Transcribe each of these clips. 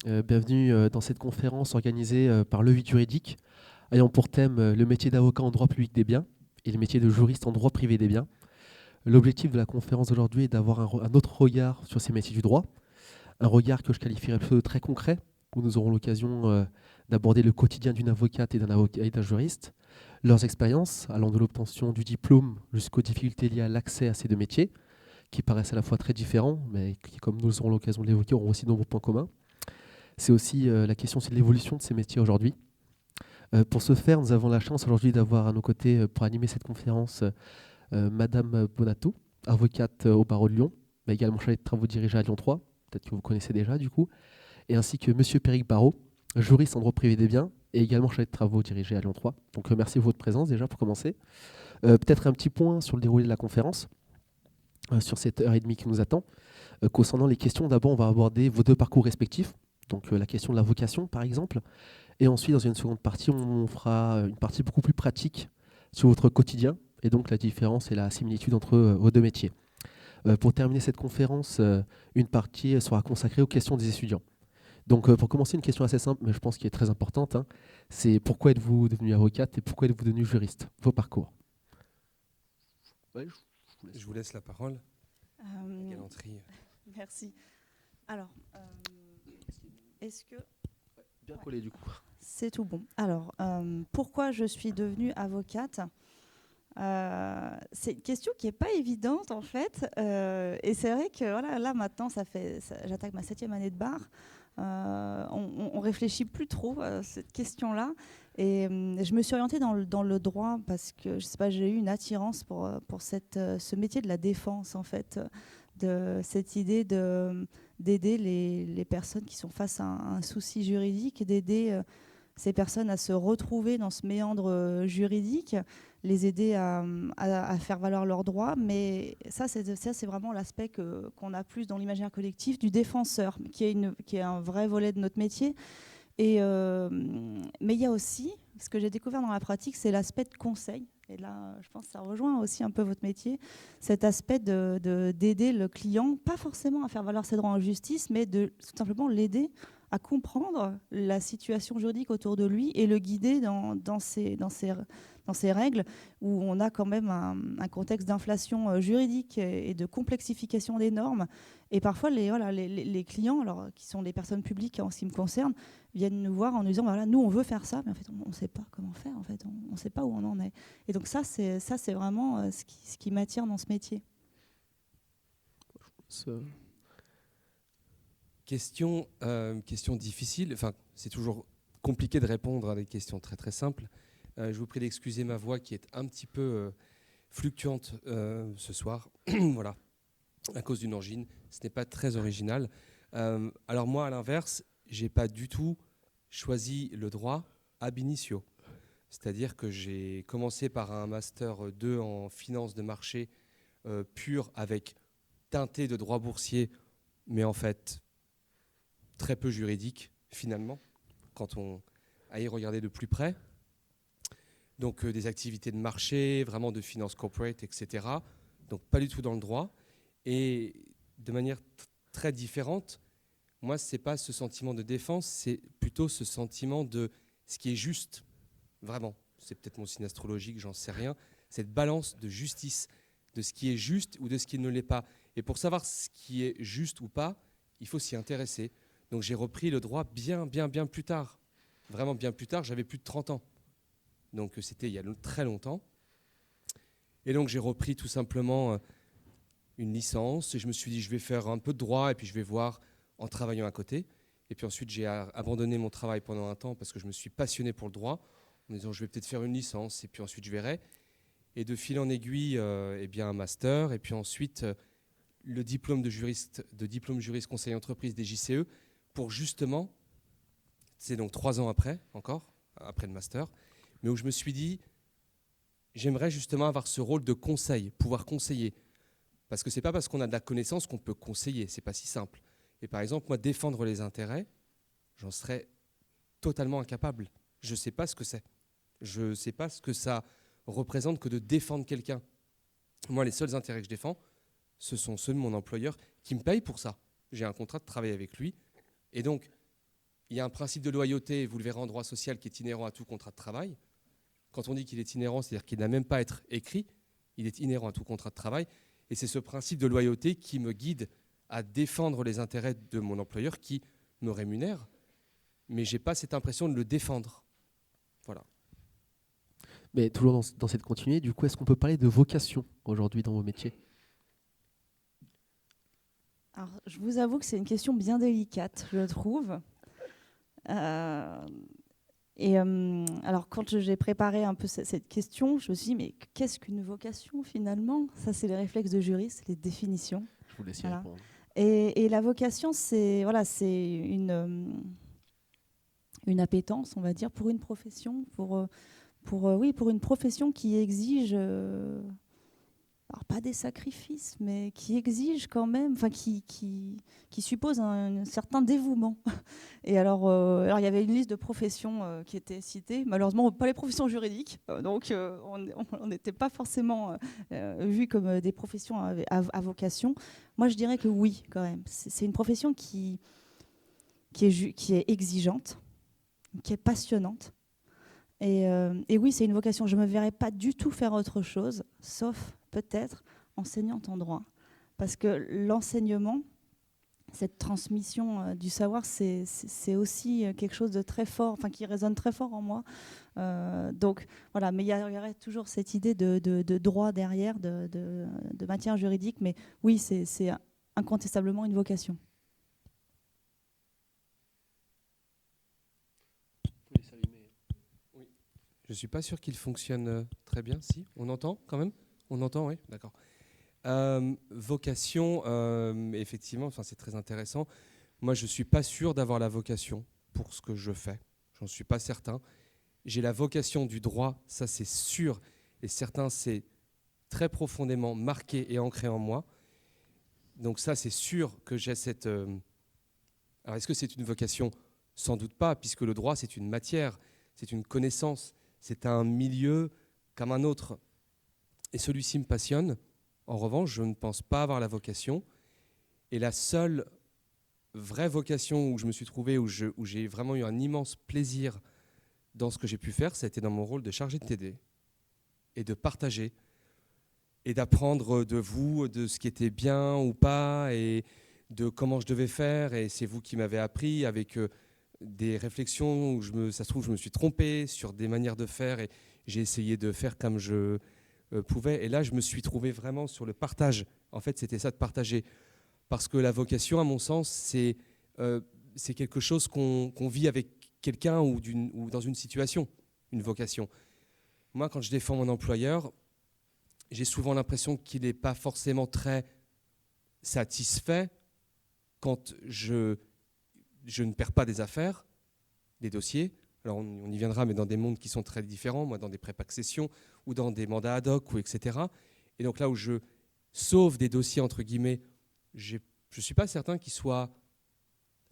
Bienvenue dans cette conférence organisée par le 8 juridique, ayant pour thème le métier d'avocat en droit public des biens et le métier de juriste en droit privé des biens. L'objectif de la conférence d'aujourd'hui est d'avoir un autre regard sur ces métiers du droit, un regard que je qualifierais plutôt de très concret, où nous aurons l'occasion d'aborder le quotidien d'une avocate et d'un avocat et d'un juriste, leurs expériences allant de l'obtention du diplôme jusqu'aux difficultés liées à l'accès à ces deux métiers, qui paraissent à la fois très différents, mais qui, comme nous aurons l'occasion de l'évoquer, auront aussi de nombreux points communs. C'est aussi la question de l'évolution de ces métiers aujourd'hui. Pour ce faire, nous avons la chance aujourd'hui d'avoir à nos côtés, pour animer cette conférence, Madame Bonato, avocate au barreau de Lyon, mais également chargée de travaux dirigés à Lyon 3, peut-être que vous connaissez déjà du coup, et ainsi que Monsieur Péric Barrault, juriste en droit privé des biens, et également chargé de travaux dirigés à Lyon 3. Donc merci de votre présence déjà pour commencer. Peut-être un petit point sur le déroulé de la conférence, sur cette heure et demie qui nous attend. Concernant les questions, d'abord on va aborder vos deux parcours respectifs, donc la question de la vocation par exemple, et ensuite dans une seconde partie on fera une partie beaucoup plus pratique sur votre quotidien et donc la différence et la similitude entre vos deux métiers. Pour terminer cette conférence, une partie sera consacrée aux questions des étudiants. Donc pour commencer, une question assez simple, mais je pense qui est très importante, hein, c'est pourquoi êtes-vous devenu avocate et pourquoi êtes-vous devenu juriste? Vos parcours. Ouais, Je vous laisse la parole. Euh, Galanterie. Merci. Alors, est-ce que bien collé du coup. c'est tout bon? Alors, pourquoi je suis devenue avocate? C'est une question qui n'est pas évidente en fait. Et c'est vrai que voilà, là maintenant, j'attaque ma 7e année de bar. On réfléchit plus trop à cette question-là. Et je me suis orientée dans le droit parce que je sais pas, j'ai eu une attirance pour ce métier de la défense en fait, de cette idée d'aider les personnes qui sont face à un souci juridique, d'aider ces personnes à se retrouver dans ce méandre juridique, les aider à faire valoir leurs droits. Mais ça, c'est vraiment l'aspect qu'on a plus dans l'imaginaire collectif du défenseur, qui est un vrai volet de notre métier. Mais il y a aussi, ce que j'ai découvert dans la pratique, c'est l'aspect de conseil. Et là, je pense que ça rejoint aussi un peu votre métier, cet aspect d'aider le client, pas forcément à faire valoir ses droits en justice, mais de tout simplement l'aider à comprendre la situation juridique autour de lui et le guider dans ces règles où on a quand même un contexte d'inflation juridique et de complexification des normes. Et parfois, les clients, alors, qui sont des personnes publiques en ce qui me concerne, viennent nous voir en nous disant voilà, nous on veut faire ça, mais en fait on ne sait pas comment faire, en fait on ne sait pas où on en est. Et donc ça c'est vraiment ce qui m'attire dans ce métier. Question difficile. Enfin, c'est toujours compliqué de répondre à des questions très très simples. Je vous prie d'excuser ma voix qui est un petit peu fluctuante ce soir. Voilà, à cause d'une angine. Ce n'est pas très original. Alors moi, à l'inverse, j'ai pas du tout choisi le droit ab initio. C'est-à-dire que j'ai commencé par un master 2 en finance de marché pur avec teinté de droit boursier, mais en fait très peu juridique finalement, quand on a y regardé de plus près. Donc des activités de marché, vraiment de finance corporate, etc. Donc pas du tout dans le droit. Et de manière très différente, moi, ce n'est pas ce sentiment de défense, c'est plutôt ce sentiment de ce qui est juste, vraiment. C'est peut-être mon signe astrologique, j'en sais rien. Cette balance de justice, de ce qui est juste ou de ce qui ne l'est pas. Et pour savoir ce qui est juste ou pas, il faut s'y intéresser. Donc j'ai repris le droit bien plus tard. Vraiment bien plus tard, j'avais plus de 30 ans. Donc c'était il y a très longtemps. Et donc j'ai repris tout simplement une licence. Et je me suis dit, je vais faire un peu de droit et puis je vais voir en travaillant à côté. Et puis ensuite, j'ai abandonné mon travail pendant un temps parce que je me suis passionné pour le droit, en me disant, je vais peut-être faire une licence et puis ensuite je verrai. Et de fil en aiguille, eh bien, un master. Et puis ensuite, le diplôme diplôme juriste conseil entreprise des JCE pour justement, c'est donc 3 ans après, encore, après le master, mais où je me suis dit, j'aimerais justement avoir ce rôle de conseil, pouvoir conseiller. Parce que ce n'est pas parce qu'on a de la connaissance qu'on peut conseiller, ce n'est pas si simple. Et par exemple, moi, défendre les intérêts, j'en serais totalement incapable. Je ne sais pas ce que c'est. Je ne sais pas ce que ça représente que de défendre quelqu'un. Moi, les seuls intérêts que je défends, ce sont ceux de mon employeur qui me paye pour ça. J'ai un contrat de travail avec lui. Et donc, il y a un principe de loyauté, vous le verrez en droit social, qui est inhérent à tout contrat de travail. Quand on dit qu'il est inhérent, c'est-à-dire qu'il n'a même pas à être écrit, il est inhérent à tout contrat de travail. Et c'est ce principe de loyauté qui me guide à défendre les intérêts de mon employeur qui me rémunère, mais je n'ai pas cette impression de le défendre. Voilà. Mais toujours dans cette continuité, du coup, est-ce qu'on peut parler de vocation aujourd'hui dans vos métiers? Alors, je vous avoue que c'est une question bien délicate, je trouve. Alors, quand j'ai préparé un peu cette question, je me suis dit, mais qu'est-ce qu'une vocation finalement? Ça, c'est les réflexes de juriste, les définitions. Je vous laisse y Voilà. répondre. Et la vocation, c'est une appétence, on va dire, pour une profession, pour une profession qui exige, alors pas des sacrifices, mais qui exige quand même, enfin qui suppose un certain dévouement. Et alors il y avait une liste de professions qui était citée, malheureusement pas les professions juridiques, donc on n'était pas forcément vus comme des professions à vocation. Moi je dirais que oui, quand même. C'est une profession qui est exigeante, qui est passionnante. Et oui, c'est une vocation. Je ne me verrais pas du tout faire autre chose, sauf peut-être enseignante en droit. Parce que l'enseignement, cette transmission du savoir, c'est aussi quelque chose de très fort, enfin qui résonne très fort en moi. Donc voilà, mais il y aurait toujours cette idée de droit derrière, de matière juridique. Mais oui, c'est incontestablement une vocation. Je ne suis pas sûr qu'il fonctionne très bien. Si, on entend quand même? On entend, oui, d'accord. Vocation, effectivement, c'est très intéressant. Moi, je ne suis pas sûr d'avoir la vocation pour ce que je fais. J'en suis pas certain. J'ai la vocation du droit, ça c'est sûr et certain, c'est très profondément marqué et ancré en moi. Donc ça, c'est sûr que j'ai cette... Alors, est-ce que c'est une vocation? Sans doute pas, puisque le droit, c'est une matière, c'est une connaissance. C'est un milieu comme un autre. Et celui-ci me passionne. En revanche, je ne pense pas avoir la vocation. Et la seule vraie vocation où je me suis trouvé, où j'ai vraiment eu un immense plaisir dans ce que j'ai pu faire, ça a été dans mon rôle de chargé de TD. Et de partager. Et d'apprendre de vous, de ce qui était bien ou pas, et de comment je devais faire. Et c'est vous qui m'avez appris avec... des réflexions où ça se trouve, je me suis trompé sur des manières de faire et j'ai essayé de faire comme je pouvais. Et là, je me suis trouvé vraiment sur le partage. En fait, c'était ça, de partager. Parce que la vocation, à mon sens, c'est quelque chose qu'on vit avec quelqu'un ou dans une situation, une vocation. Moi, quand je défends mon employeur, j'ai souvent l'impression qu'il n'est pas forcément très satisfait quand je ne perds pas des affaires, des dossiers. Alors on y viendra, mais dans des mondes qui sont très différents, moi dans des prépaccessions ou dans des mandats ad hoc, etc. Et donc là où je sauve des dossiers, entre guillemets, je ne suis pas certain qu'il soit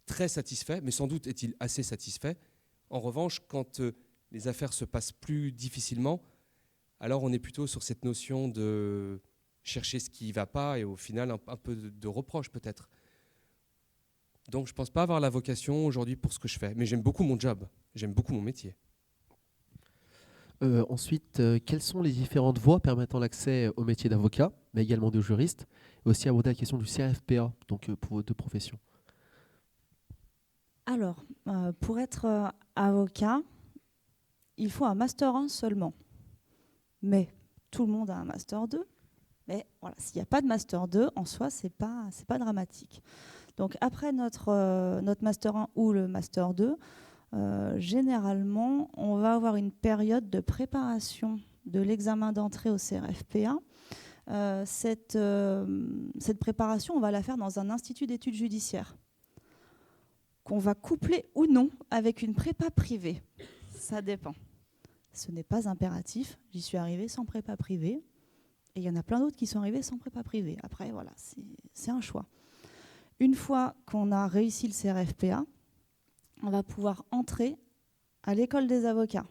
très satisfait, mais sans doute est-il assez satisfait. En revanche, quand les affaires se passent plus difficilement, alors on est plutôt sur cette notion de chercher ce qui ne va pas et au final un peu de reproche peut-être. Donc je ne pense pas avoir la vocation aujourd'hui pour ce que je fais. Mais j'aime beaucoup mon job, j'aime beaucoup mon métier. Ensuite, quelles sont les différentes voies permettant l'accès au métier d'avocat, mais également de juriste, et aussi aborder la question du CRFPA, donc pour vos deux professions? Alors, pour être avocat, il faut un Master 1 seulement. Mais tout le monde a un Master 2. Mais voilà, s'il n'y a pas de Master 2, en soi, ce n'est pas dramatique. Donc après notre Master 1 ou le Master 2, généralement, on va avoir une période de préparation de l'examen d'entrée au CRFPA. Cette préparation, on va la faire dans un institut d'études judiciaires qu'on va coupler ou non avec une prépa privée. Ça dépend. Ce n'est pas impératif. J'y suis arrivée sans prépa privée. Et il y en a plein d'autres qui sont arrivés sans prépa privée. Après, voilà, c'est un choix. Une fois qu'on a réussi le CRFPA, on va pouvoir entrer à l'école des avocats.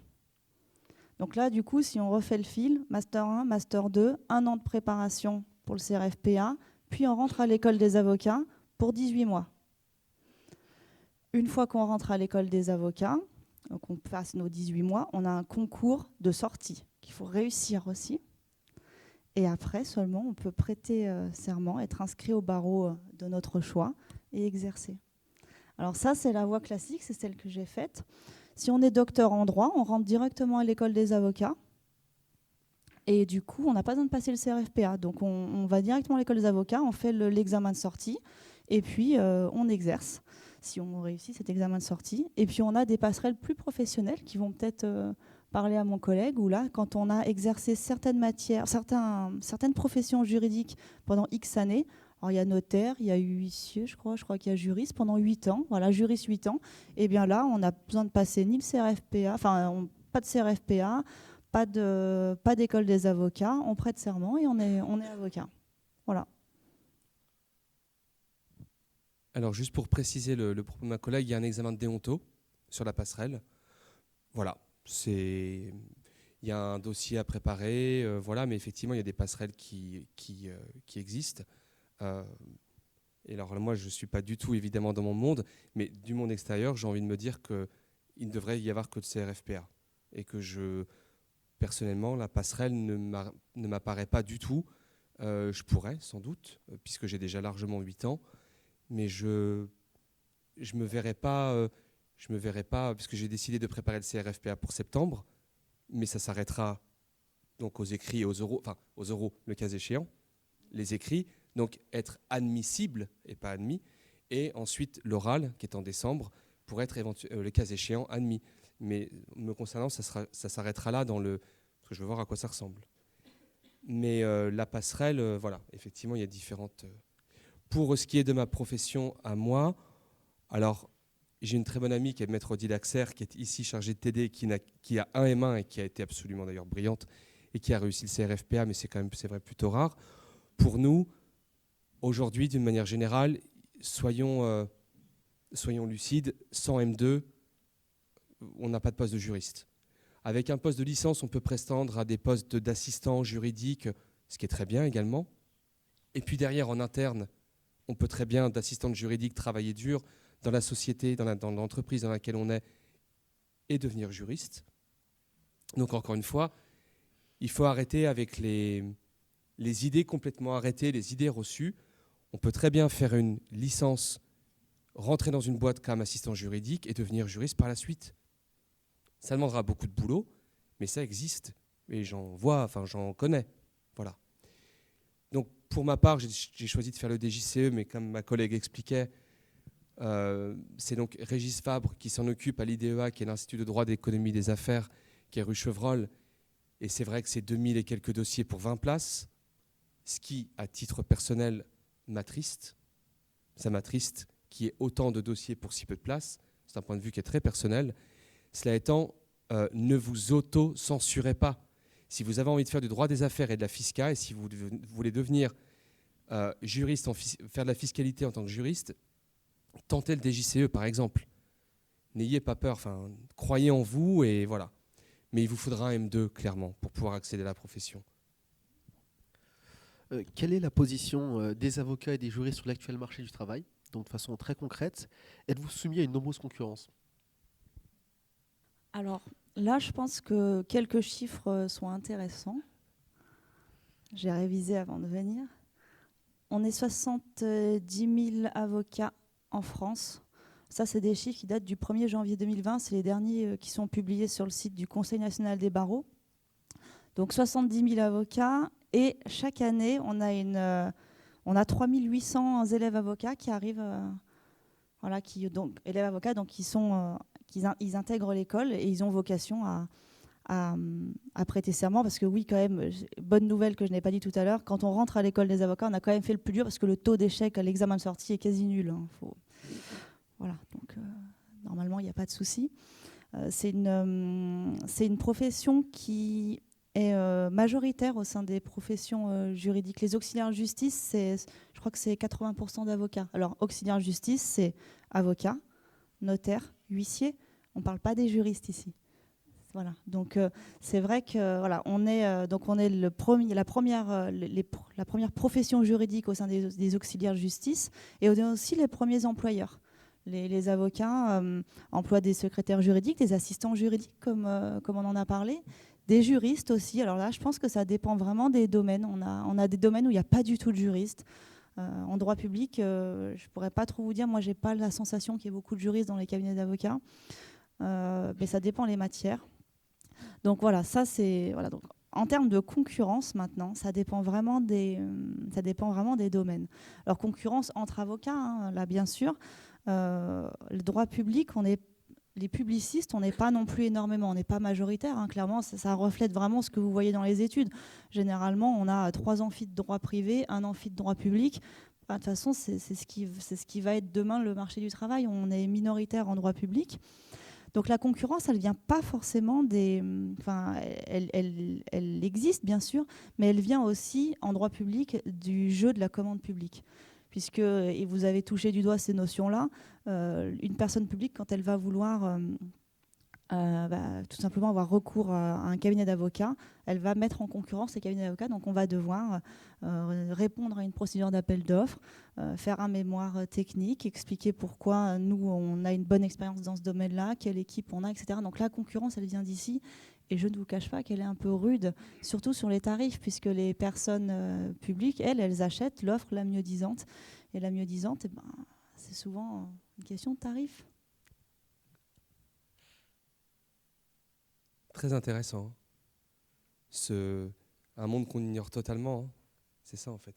Donc là, du coup, si on refait le fil, Master 1, Master 2, 1 an de préparation pour le CRFPA, puis on rentre à l'école des avocats pour 18 mois. une fois qu'on rentre à l'école des avocats, qu'on passe nos 18 mois, on a un concours de sortie qu'il faut réussir aussi. Et après seulement, on peut prêter serment, être inscrit au barreau de notre choix et exercer. Alors ça, c'est la voie classique, c'est celle que j'ai faite. Si on est docteur en droit, on rentre directement à l'école des avocats. Et du coup, on n'a pas besoin de passer le CRFPA. Donc on va directement à l'école des avocats, on fait l'examen de sortie, et puis on exerce, si on réussit cet examen de sortie. Et puis on a des passerelles plus professionnelles qui vont peut-être parler à mon collègue, où là, quand on a exercé certaines matières, certaines professions juridiques pendant X années, alors il y a notaire, il y a huissier, je crois qu'il y a juriste pendant 8 ans, voilà, juriste 8 ans, et bien là, on n'a besoin de passer ni le CRFPA, pas de CRFPA, pas d'école des avocats, on prête serment et on est avocat. Voilà. Alors, juste pour préciser le propos de ma collègue, il y a un examen de déonto sur la passerelle. Voilà. Il y a un dossier à préparer, voilà, mais effectivement, il y a des passerelles qui existent. Et alors, moi, je ne suis pas du tout, évidemment, dans mon monde, mais du monde extérieur, j'ai envie de me dire qu'il ne devrait y avoir que le CRFPA. Et que personnellement, la passerelle ne m'apparaît pas du tout. Je pourrais, sans doute, puisque j'ai déjà largement 8 ans, mais je me verrais pas, puisque j'ai décidé de préparer le CRFPA pour septembre, mais ça s'arrêtera donc aux écrits et aux oraux, le cas échéant, les écrits, donc être admissible et pas admis, et ensuite l'oral, qui est en décembre, pour être le cas échéant admis. Mais me concernant, ça s'arrêtera là parce que je veux voir à quoi ça ressemble. Mais la passerelle, voilà, effectivement, il y a différentes... Pour ce qui est de ma profession à moi, alors j'ai une très bonne amie qui est maître Odile Axer, qui est ici chargée de TD, qui a un M1 et qui a été absolument d'ailleurs brillante et qui a réussi le CRFPA, mais c'est vrai, plutôt rare. Pour nous, aujourd'hui, d'une manière générale, soyons lucides, sans M2, on n'a pas de poste de juriste. Avec un poste de licence, on peut prétendre à des postes d'assistant juridique, ce qui est très bien également. Et puis derrière, en interne, on peut très bien, d'assistante juridique, travailler dur dans la société, dans l'entreprise dans laquelle on est, et devenir juriste. Donc encore une fois, il faut arrêter avec les idées complètement arrêtées, les idées reçues. On peut très bien faire une licence, rentrer dans une boîte comme assistant juridique et devenir juriste par la suite. Ça demandera beaucoup de boulot, mais ça existe. Et j'en connais. Voilà. Donc, pour ma part, j'ai choisi de faire le DJCE, mais comme ma collègue expliquait, c'est donc Régis Fabre qui s'en occupe à l'IDEA, qui est l'Institut de droit d'économie des affaires, qui est rue Chevreul. Et c'est vrai que c'est 2000 et quelques dossiers pour 20 places, ce qui, à titre personnel, m'attriste. Ça m'attriste qu'il y ait autant de dossiers pour si peu de places. C'est un point de vue qui est très personnel. Cela étant, ne vous auto-censurez pas. Si vous avez envie de faire du droit des affaires et de la fiscale, et si vous voulez devenir juriste, faire de la fiscalité en tant que juriste, tentez le DJCE par exemple. N'ayez pas peur, croyez en vous et voilà. Mais il vous faudra un M2 clairement pour pouvoir accéder à la profession. Quelle est la position des avocats et des juristes sur l'actuel marché du travail? Donc de façon très concrète, êtes-vous soumis à une nombreuse concurrence? Alors là, je pense que quelques chiffres sont intéressants. J'ai révisé avant de venir. On est 70 000 avocats en France. Ça, c'est des chiffres qui datent du 1er janvier 2020. C'est les derniers qui sont publiés sur le site du Conseil national des barreaux. Donc 70 000 avocats. Et chaque année, on a 3 800 élèves avocats qui arrivent, élèves avocats, donc ils intègrent l'école et ils ont vocation à prêter serment. Parce que oui, quand même, bonne nouvelle que je n'ai pas dit tout à l'heure, quand on rentre à l'école des avocats, on a quand même fait le plus dur parce que le taux d'échec à l'examen de sortie est quasi nul. Voilà, donc normalement, il n'y a pas de souci. C'est une profession qui est majoritaire au sein des professions juridiques. Les auxiliaires de justice, je crois que c'est 80% d'avocats. Alors, auxiliaire de justice, c'est avocat, notaire, huissier. On ne parle pas des juristes ici. Voilà. Donc, c'est vrai que on est la première profession juridique au sein des auxiliaires de justice, et on est aussi les premiers employeurs. Les avocats emploient des secrétaires juridiques, des assistants juridiques, comme on en a parlé, des juristes aussi. Alors là, je pense que ça dépend vraiment des domaines. On a des domaines où il n'y a pas du tout de juristes. En droit public, je ne pourrais pas trop vous dire. Moi, je n'ai pas la sensation qu'il y ait beaucoup de juristes dans les cabinets d'avocats. Mais ça dépend les matières. Donc voilà, ça c'est... Voilà, donc, en termes de concurrence maintenant, ça dépend vraiment des domaines. Alors concurrence entre avocats, hein, là bien sûr. Le droit public, les publicistes, on n'est pas non plus énormément, on n'est pas majoritaire. Hein, clairement, ça reflète vraiment ce que vous voyez dans les études. Généralement, on a 3 amphis de droit privé, 1 amphi de droit public. De toute façon, c'est ce qui va être demain le marché du travail. On est minoritaire en droit public. Donc la concurrence, elle vient pas forcément des... Enfin, elle existe bien sûr, mais elle vient aussi en droit public du jeu de la commande publique. Puisque, et vous avez touché du doigt ces notions-là, une personne publique, quand elle va vouloir tout simplement avoir recours à un cabinet d'avocats, elle va mettre en concurrence les cabinets d'avocats. Donc on va devoir répondre à une procédure d'appel d'offres, faire un mémoire technique, expliquer pourquoi nous, on a une bonne expérience dans ce domaine-là, quelle équipe on a, etc. Donc la concurrence, elle vient d'ici. Et je ne vous cache pas qu'elle est un peu rude, surtout sur les tarifs, puisque les personnes publiques, elles achètent l'offre la mieux disante. Et la mieux disante, c'est souvent une question de tarif. Très intéressant. Un monde qu'on ignore totalement. Hein. C'est ça, en fait,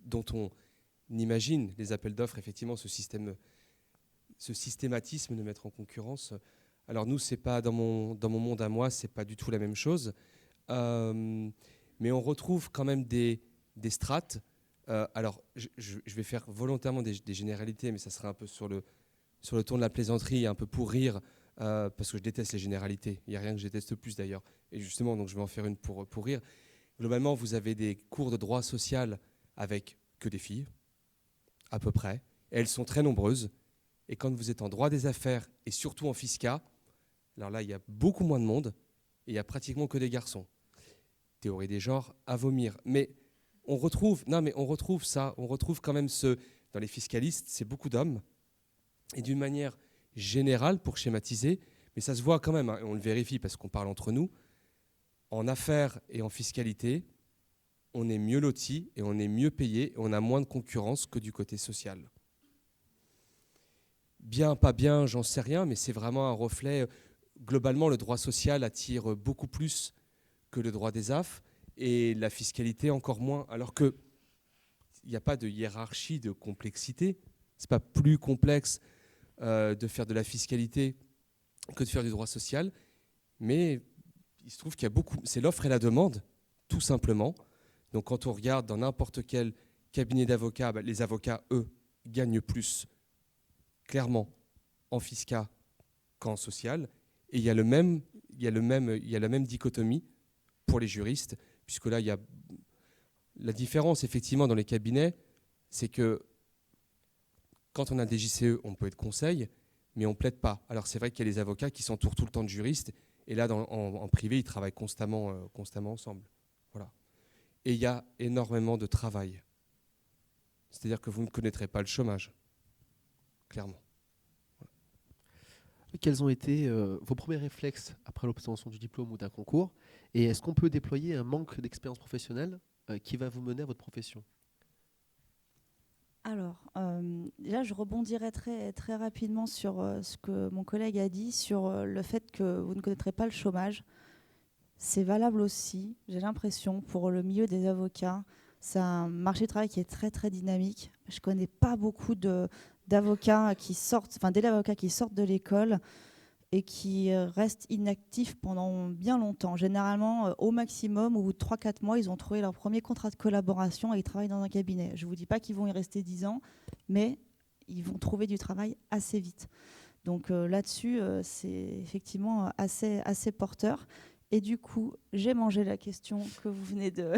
dont on imagine les appels d'offres, effectivement, ce systématisme de mettre en concurrence. Alors nous, c'est pas dans mon monde à moi, c'est pas du tout la même chose. Mais on retrouve quand même des strates. Alors, je vais faire volontairement des généralités, mais ça sera un peu sur le ton de la plaisanterie, un peu pour rire, parce que je déteste les généralités. Il n'y a rien que je déteste plus d'ailleurs. Et justement, donc je vais en faire une pour rire. Globalement, vous avez des cours de droit social avec que des filles, à peu près. Et elles sont très nombreuses. Et quand vous êtes en droit des affaires et surtout en fiscat, alors là, il y a beaucoup moins de monde et il n'y a pratiquement que des garçons. Théorie des genres, à vomir. Mais on retrouve quand même dans les fiscalistes, c'est beaucoup d'hommes. Et d'une manière générale, pour schématiser, mais ça se voit quand même, hein, on le vérifie parce qu'on parle entre nous, en affaires et en fiscalité, on est mieux loti et on est mieux payé et on a moins de concurrence que du côté social. Bien, pas bien, j'en sais rien, mais c'est vraiment un reflet. Globalement, le droit social attire beaucoup plus que le droit des AF et la fiscalité encore moins, alors qu'il n'y a pas de hiérarchie de complexité. Ce n'est pas plus complexe de faire de la fiscalité que de faire du droit social, mais il se trouve qu'il y a beaucoup... C'est l'offre et la demande, tout simplement. Donc quand on regarde dans n'importe quel cabinet d'avocats, les avocats, eux, gagnent plus, clairement, en fiscal qu'en social. Et il y a la même dichotomie pour les juristes, puisque là, il y a la différence, effectivement, dans les cabinets, c'est que quand on a des JCE, on peut être conseil, mais on ne plaide pas. Alors c'est vrai qu'il y a les avocats qui s'entourent tout le temps de juristes, et là, en privé, ils travaillent constamment ensemble. Voilà. Et il y a énormément de travail. C'est-à-dire que vous ne connaîtrez pas le chômage, clairement. Voilà. Quels ont été vos premiers réflexes après l'obtention du diplôme ou d'un concours? Et est-ce qu'on peut déployer un manque d'expérience professionnelle qui va vous mener à votre profession? Alors, là, je rebondirai très, très rapidement sur ce que mon collègue a dit, sur le fait que vous ne connaîtrez pas le chômage. C'est valable aussi, j'ai l'impression, pour le milieu des avocats. C'est un marché du travail qui est très, très dynamique. Je ne connais pas beaucoup d'avocats qui sortent, enfin d'élèves avocats qui sortent de l'école et qui restent inactifs pendant bien longtemps. Généralement, au maximum, au bout de 3-4 mois, ils ont trouvé leur premier contrat de collaboration et ils travaillent dans un cabinet. Je ne vous dis pas qu'ils vont y rester 10 ans, mais ils vont trouver du travail assez vite. Donc là-dessus, c'est effectivement assez porteur. Et du coup, j'ai mangé la question que vous venez de...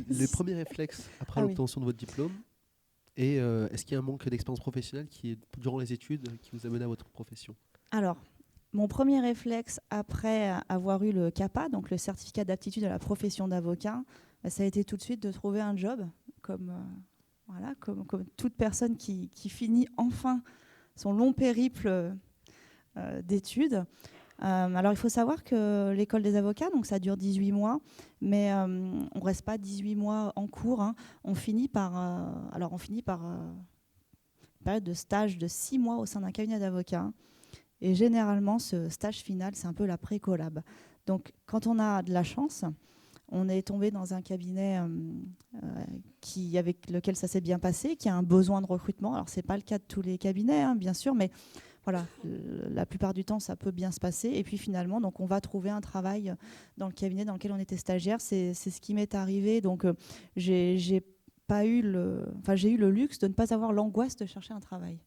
Les premiers réflexes après l'obtention de votre diplôme, et est-ce qu'il y a un manque d'expérience professionnelle qui est durant les études qui vous a mené à votre profession? Alors, mon premier réflexe après avoir eu le CAPA, donc le certificat d'aptitude à la profession d'avocat, ça a été tout de suite de trouver un job, comme toute personne qui finit enfin son long périple d'études. Alors, il faut savoir que l'école des avocats, donc ça dure 18 mois, mais on ne reste pas 18 mois en cours. Hein. On finit par une période de stage de 6 mois au sein d'un cabinet d'avocats. Et généralement, ce stage final, c'est un peu la pré-collab. Donc, quand on a de la chance, on est tombé dans un cabinet avec lequel ça s'est bien passé, qui a un besoin de recrutement. Alors, ce n'est pas le cas de tous les cabinets, hein, bien sûr, mais voilà, la plupart du temps, ça peut bien se passer. Et puis finalement, donc, on va trouver un travail dans le cabinet dans lequel on était stagiaire. C'est ce qui m'est arrivé. Donc, j'ai eu le luxe de ne pas avoir l'angoisse de chercher un travail.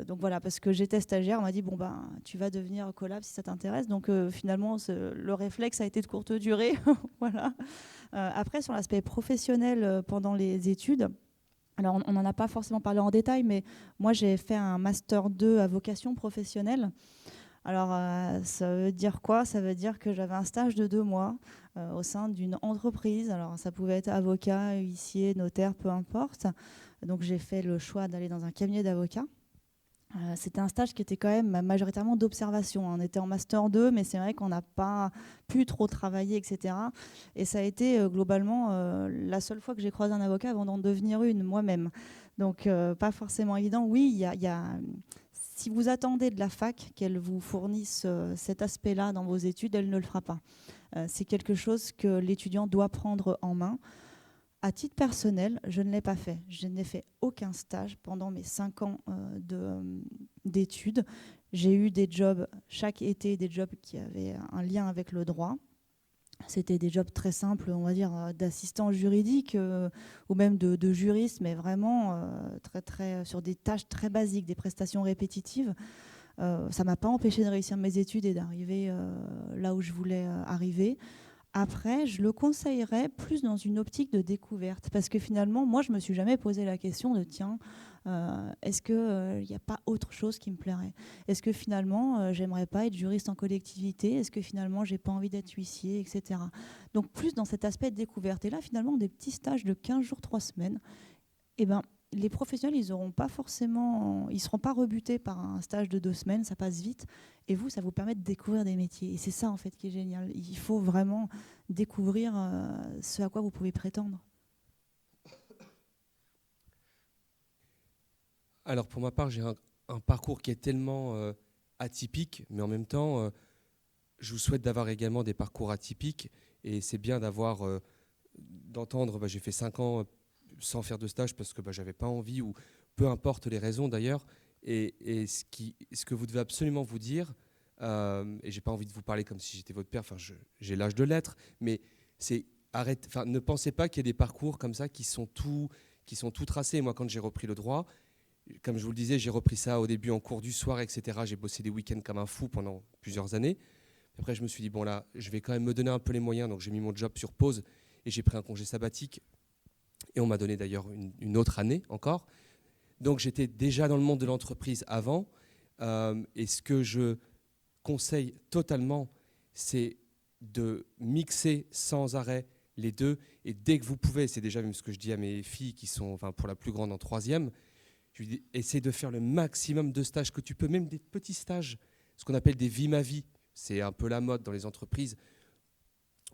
Donc voilà, parce que j'étais stagiaire, on m'a dit bon ben tu vas devenir collab si ça t'intéresse. Donc finalement le réflexe a été de courte durée. Voilà. Après sur l'aspect professionnel pendant les études, alors on n'en a pas forcément parlé en détail, mais moi j'ai fait un master 2 à vocation professionnelle. Alors ça veut dire quoi? Ça veut dire que j'avais un stage de 2 mois au sein d'une entreprise. Alors ça pouvait être avocat, huissier, notaire, peu importe. Donc j'ai fait le choix d'aller dans un cabinet d'avocats. C'était un stage qui était quand même majoritairement d'observation. On était en master 2, mais c'est vrai qu'on n'a pas pu trop travailler, etc. Et ça a été globalement la seule fois que j'ai croisé un avocat avant d'en devenir une moi-même. Donc pas forcément évident. Oui, si vous attendez de la fac qu'elle vous fournisse cet aspect-là dans vos études, elle ne le fera pas. C'est quelque chose que l'étudiant doit prendre en main. À titre personnel, je ne l'ai pas fait. Je n'ai fait aucun stage pendant mes 5 ans d'études. J'ai eu des jobs chaque été, des jobs qui avaient un lien avec le droit. C'était des jobs très simples, on va dire, d'assistant juridique ou même de juriste, mais vraiment sur des tâches très basiques, des prestations répétitives. Ça ne m'a pas empêché de réussir mes études et d'arriver là où je voulais arriver. Après, je le conseillerais plus dans une optique de découverte, parce que finalement, moi, je ne me suis jamais posé la question de tiens, est-ce qu'il n'y a pas autre chose qui me plairait? Est-ce que finalement, j'aimerais pas être juriste en collectivité? Est-ce que finalement, j'ai pas envie d'être huissier, etc. Donc plus dans cet aspect de découverte. Et là, finalement, des petits stages de 15 jours, 3 semaines, eh ben, les professionnels, ils ne seront pas rebutés par un stage de 2 semaines, ça passe vite. Et vous, ça vous permet de découvrir des métiers. Et c'est ça, en fait, qui est génial. Il faut vraiment découvrir ce à quoi vous pouvez prétendre. Alors, pour ma part, j'ai un parcours qui est tellement atypique, mais en même temps, je vous souhaite d'avoir également des parcours atypiques. Et c'est bien d'entendre, j'ai fait 5 ans sans faire de stage parce que j'avais pas envie, ou peu importe les raisons d'ailleurs. Et ce que vous devez absolument vous dire, et j'ai pas envie de vous parler comme si j'étais votre père, j'ai l'âge de l'être, mais c'est ne pensez pas qu'il y ait des parcours comme ça qui sont tout tracés. Moi, quand j'ai repris le droit, comme je vous le disais, j'ai repris ça au début en cours du soir, etc. J'ai bossé des week-ends comme un fou pendant plusieurs années. Après, je me suis dit, bon là, je vais quand même me donner un peu les moyens, donc j'ai mis mon job sur pause et j'ai pris un congé sabbatique. Et on m'a donné d'ailleurs une autre année encore. Donc j'étais déjà dans le monde de l'entreprise avant. Et ce que je conseille totalement, c'est de mixer sans arrêt les deux. Et dès que vous pouvez, c'est déjà même ce que je dis à mes filles qui sont, pour la plus grande en 3e, je lui dis, essaie de faire le maximum de stages que tu peux, même des petits stages, ce qu'on appelle des vie ma vie. C'est un peu la mode dans les entreprises,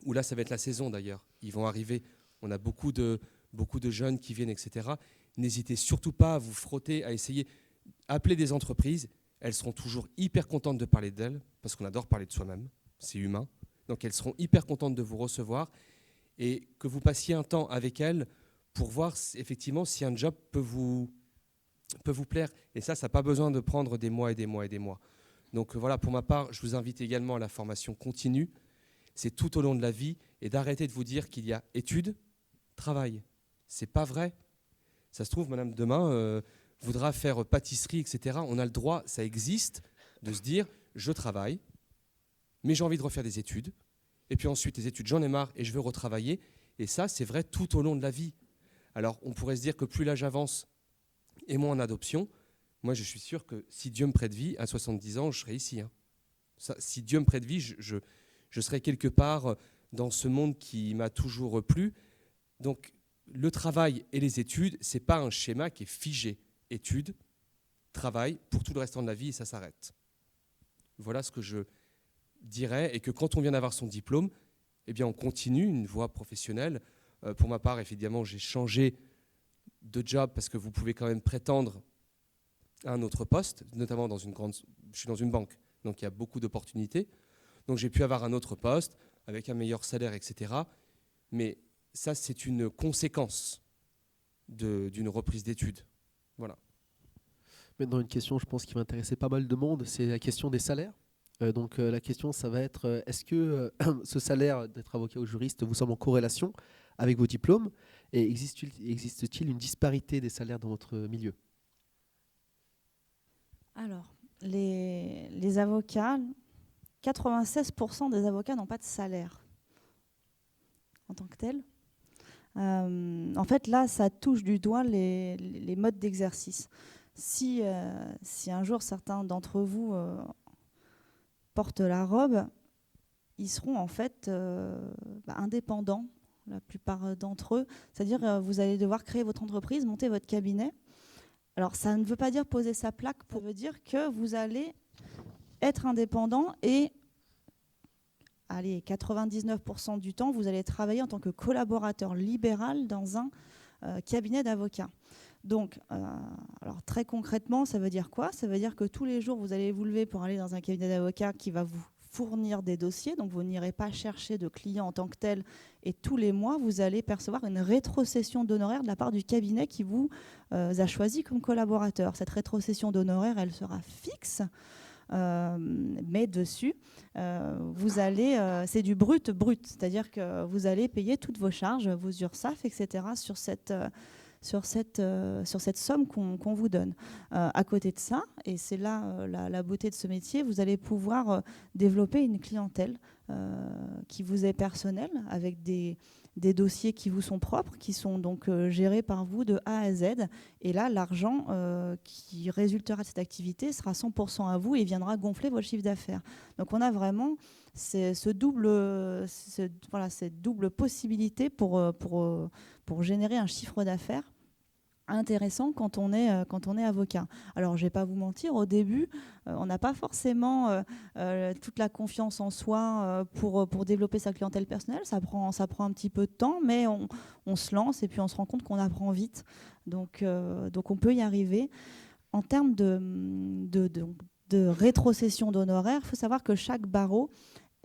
où là ça va être la saison d'ailleurs. Ils vont arriver, on a beaucoup de jeunes qui viennent, etc. N'hésitez surtout pas à vous frotter, à essayer. Appelez des entreprises, elles seront toujours hyper contentes de parler d'elles, parce qu'on adore parler de soi-même, c'est humain. Donc elles seront hyper contentes de vous recevoir et que vous passiez un temps avec elles pour voir effectivement si un job peut vous plaire. Et ça n'a pas besoin de prendre des mois et des mois et des mois. Donc voilà, pour ma part, je vous invite également à la formation continue. C'est tout au long de la vie, et d'arrêter de vous dire qu'il y a études, travail. C'est pas vrai. Ça se trouve, madame, demain, voudra faire pâtisserie, etc. On a le droit, ça existe, de se dire, je travaille, mais j'ai envie de refaire des études. Et puis ensuite, les études, j'en ai marre et je veux retravailler. Et ça, c'est vrai tout au long de la vie. Alors, on pourrait se dire que plus l'âge avance et moins en adoption, moi, je suis sûr que si Dieu me prête vie, à 70 ans, je serai ici. Hein. Ça, si Dieu me prête vie, je serai quelque part dans ce monde qui m'a toujours plu. Donc, le travail et les études, ce n'est pas un schéma qui est figé. Études, travaille pour tout le restant de la vie et ça s'arrête. Voilà ce que je dirais, et que quand on vient d'avoir son diplôme, eh bien on continue une voie professionnelle. Pour ma part, évidemment, j'ai changé de job parce que vous pouvez quand même prétendre à un autre poste, notamment je suis dans une banque, donc il y a beaucoup d'opportunités. Donc j'ai pu avoir un autre poste avec un meilleur salaire, etc. Mais ça, c'est une conséquence d'une reprise d'études. Voilà. Maintenant, une question, je pense, qui va intéresser pas mal de monde, c'est la question des salaires. Donc la question, ça va être, est-ce que ce salaire d'être avocat ou juriste vous semble en corrélation avec vos diplômes et existe-t-il une disparité des salaires dans votre milieu? Alors, les avocats, 96% des avocats n'ont pas de salaire en tant que tel. En fait, là, ça touche du doigt les modes d'exercice. Si un jour certains d'entre vous portent la robe, ils seront en fait indépendants, la plupart d'entre eux. C'est-à-dire vous allez devoir créer votre entreprise, monter votre cabinet. Alors ça ne veut pas dire poser sa plaque, ça veut dire que vous allez être indépendant et 99% du temps, vous allez travailler en tant que collaborateur libéral dans un cabinet d'avocats. Donc, alors très concrètement, ça veut dire quoi? Ça veut dire que tous les jours, vous allez vous lever pour aller dans un cabinet d'avocats qui va vous fournir des dossiers. Donc, vous n'irez pas chercher de clients en tant que tel. Et tous les mois, vous allez percevoir une rétrocession d'honoraires de la part du cabinet qui vous a choisi comme collaborateur. Cette rétrocession d'honoraires, elle sera fixe. Mais dessus, vous allez, c'est du brut, c'est-à-dire que vous allez payer toutes vos charges, vos URSSAF, etc. sur cette somme qu'on vous donne. À côté de ça, et c'est là la beauté de ce métier, vous allez pouvoir développer une clientèle qui vous est personnelle, avec des dossiers qui vous sont propres, qui sont donc gérés par vous de A à Z. Et là, l'argent qui résultera de cette activité sera 100% à vous et viendra gonfler votre chiffre d'affaires. Donc on a vraiment cette double possibilité pour générer un chiffre d'affaires intéressant quand on est avocat. Alors, je ne vais pas vous mentir, au début, on n'a pas forcément toute la confiance en soi pour développer sa clientèle personnelle. Ça prend un petit peu de temps, mais on se lance et puis on se rend compte qu'on apprend vite. Donc on peut y arriver. En termes de rétrocession d'honoraires, il faut savoir que chaque barreau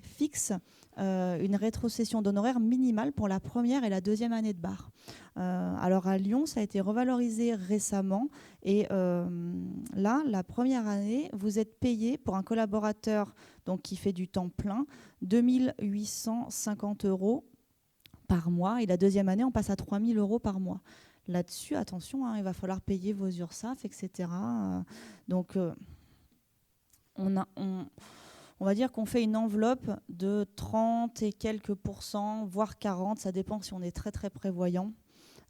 fixe une rétrocession d'honoraires minimale pour la première et la deuxième année de barre. Alors à Lyon, ça a été revalorisé récemment et là, la première année, vous êtes payé pour un collaborateur donc, qui fait du temps plein, 2 850 € par mois et la deuxième année, on passe à 3 000 € par mois. Là-dessus, attention, il va falloir payer vos URSSAF, etc. Donc, on va dire qu'on fait une enveloppe de 30 et quelques %, voire 40, ça dépend si on est très très prévoyant.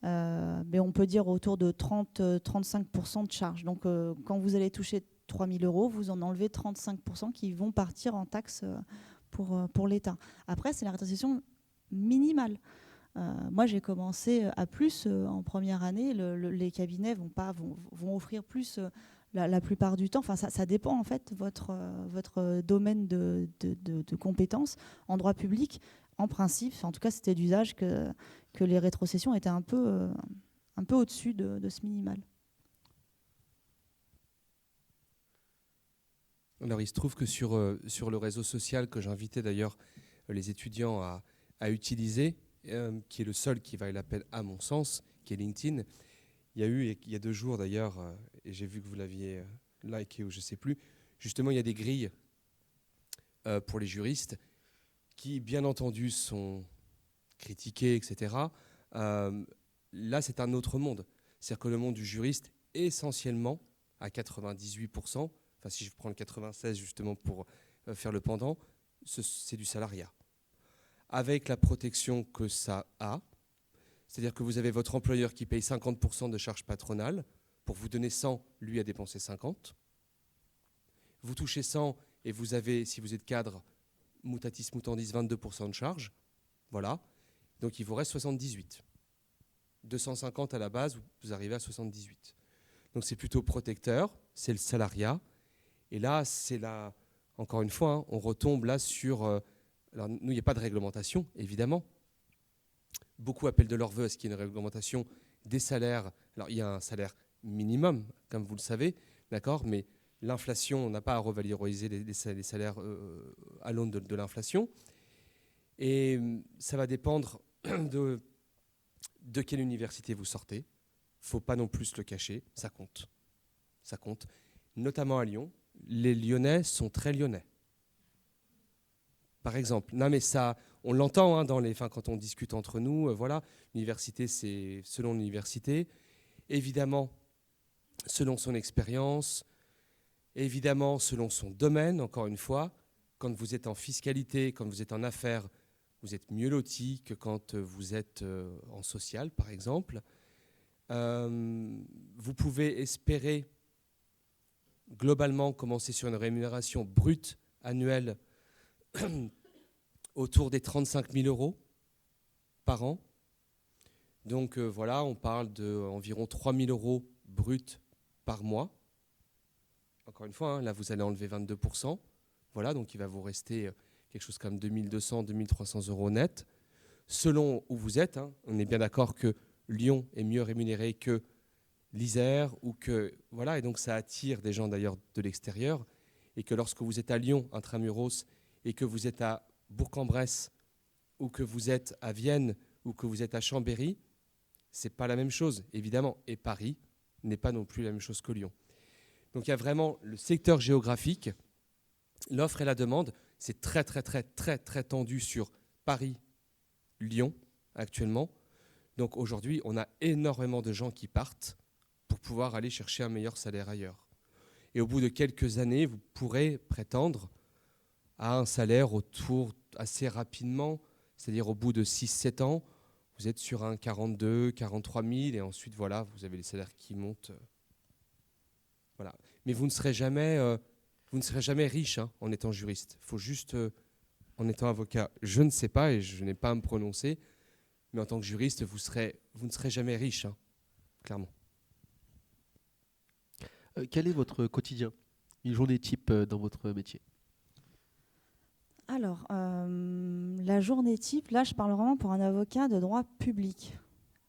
Mais on peut dire autour de 30-35% de charges. Donc quand vous allez toucher 3 000 €, vous en enlevez 35% qui vont partir en taxes pour l'État. Après, c'est la rétrocession minimale. Moi, j'ai commencé à plus en première année. Les cabinets vont offrir plus la plupart du temps. Enfin, ça dépend en fait votre domaine de compétences. En droit public, en principe, en tout cas, c'était d'usage que les rétrocessions étaient un peu au-dessus de ce minimal. Alors, il se trouve que sur le réseau social que j'invitais d'ailleurs les étudiants à utiliser, qui est le seul qui vaille la peine à mon sens, qui est LinkedIn, il y a 2 jours d'ailleurs, et j'ai vu que vous l'aviez liké ou je ne sais plus, justement il y a des grilles pour les juristes qui bien entendu sont critiquées, etc. Là c'est un autre monde. C'est-à-dire que le monde du juriste, essentiellement à 98%, enfin si je prends le 96 justement pour faire le pendant, c'est du salariat. Avec la protection que ça a, c'est-à-dire que vous avez votre employeur qui paye 50% de charges patronales, pour vous donner 100, lui a dépensé 50. Vous touchez 100 et vous avez, si vous êtes cadre, mutatis mutandis, 22% de charges. Voilà. Donc il vous reste 78. 250 à la base, vous arrivez à 78. Donc c'est plutôt protecteur. c'est le salariat. Et là, encore une fois, hein, on retombe là sur... alors, nous, il n'y a pas de réglementation, évidemment. Beaucoup appellent de leur vœu à ce qu'il y ait une réglementation des salaires. Alors, il y a un salaire minimum, comme vous le savez, d'accord, mais l'inflation, on n'a pas à revaloriser les salaires à l'aune de l'inflation. Et ça va dépendre de quelle université vous sortez. Il ne faut pas non plus le cacher, ça compte. Ça compte, notamment à Lyon. Les Lyonnais sont très lyonnais. Par exemple. Non, mais ça, on l'entend hein, quand on discute entre nous. Voilà, l'université, c'est selon l'université. Évidemment, selon son expérience. Évidemment, selon son domaine, encore une fois. Quand vous êtes en fiscalité, quand vous êtes en affaires, vous êtes mieux loti que quand vous êtes en social, par exemple. Vous pouvez espérer globalement commencer sur une rémunération brute annuelle autour des 35 000 euros par an. Donc voilà, on parle d'environ 3 000 euros bruts par mois. Encore une fois, hein, là vous allez enlever 22%. Voilà, donc il va vous rester quelque chose comme 2200, 2300 euros net. Selon où vous êtes, hein, on est bien d'accord que Lyon est mieux rémunéré que l'Isère ou que voilà, et donc ça attire des gens d'ailleurs de l'extérieur, et que lorsque vous êtes à Lyon intramuros et que vous êtes à Bourg-en-Bresse ou que vous êtes à Vienne ou que vous êtes à Chambéry, c'est pas la même chose évidemment, et Paris n'est pas non plus la même chose que Lyon. Donc il y a vraiment le secteur géographique, l'offre et la demande, c'est très très très très très tendu sur Paris, Lyon actuellement. Donc aujourd'hui, on a énormément de gens qui partent pour pouvoir aller chercher un meilleur salaire ailleurs. Et au bout de quelques années, vous pourrez prétendre à un salaire autour assez rapidement, c'est-à-dire au bout de 6-7 ans, vous êtes sur un 42, 43 000 et ensuite, voilà, vous avez les salaires qui montent. Voilà. Mais vous ne serez jamais riche hein, en étant juriste. Il faut juste, en étant avocat, je ne sais pas et je n'ai pas à me prononcer, mais en tant que juriste, vous ne serez jamais riche, hein, clairement. Quel est votre quotidien, une journée type dans votre métier? Alors, la journée type, là, je parle vraiment pour un avocat de droit public.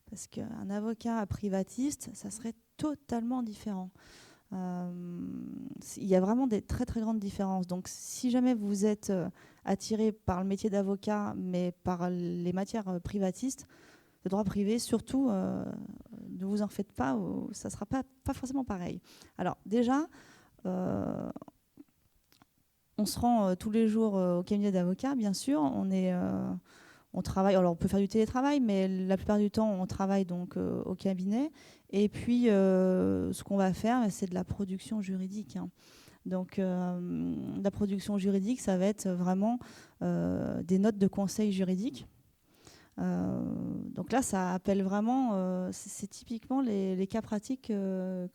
Parce qu'un avocat privatiste, ça serait totalement différent. Il y a vraiment des très, très grandes différences. Donc, si jamais vous êtes attiré par le métier d'avocat, mais par les matières privatistes, de droit privé, surtout, ne vous en faites pas, ça ne sera pas forcément pareil. Alors, déjà, on se rend tous les jours au cabinet d'avocat, bien sûr. On travaille, alors on peut faire du télétravail, mais la plupart du temps, on travaille donc au cabinet. Et puis, ce qu'on va faire, c'est de la production juridique. Hein. Donc, la production juridique, ça va être vraiment des notes de conseil juridique. Donc là, ça appelle vraiment, c'est typiquement les cas pratiques que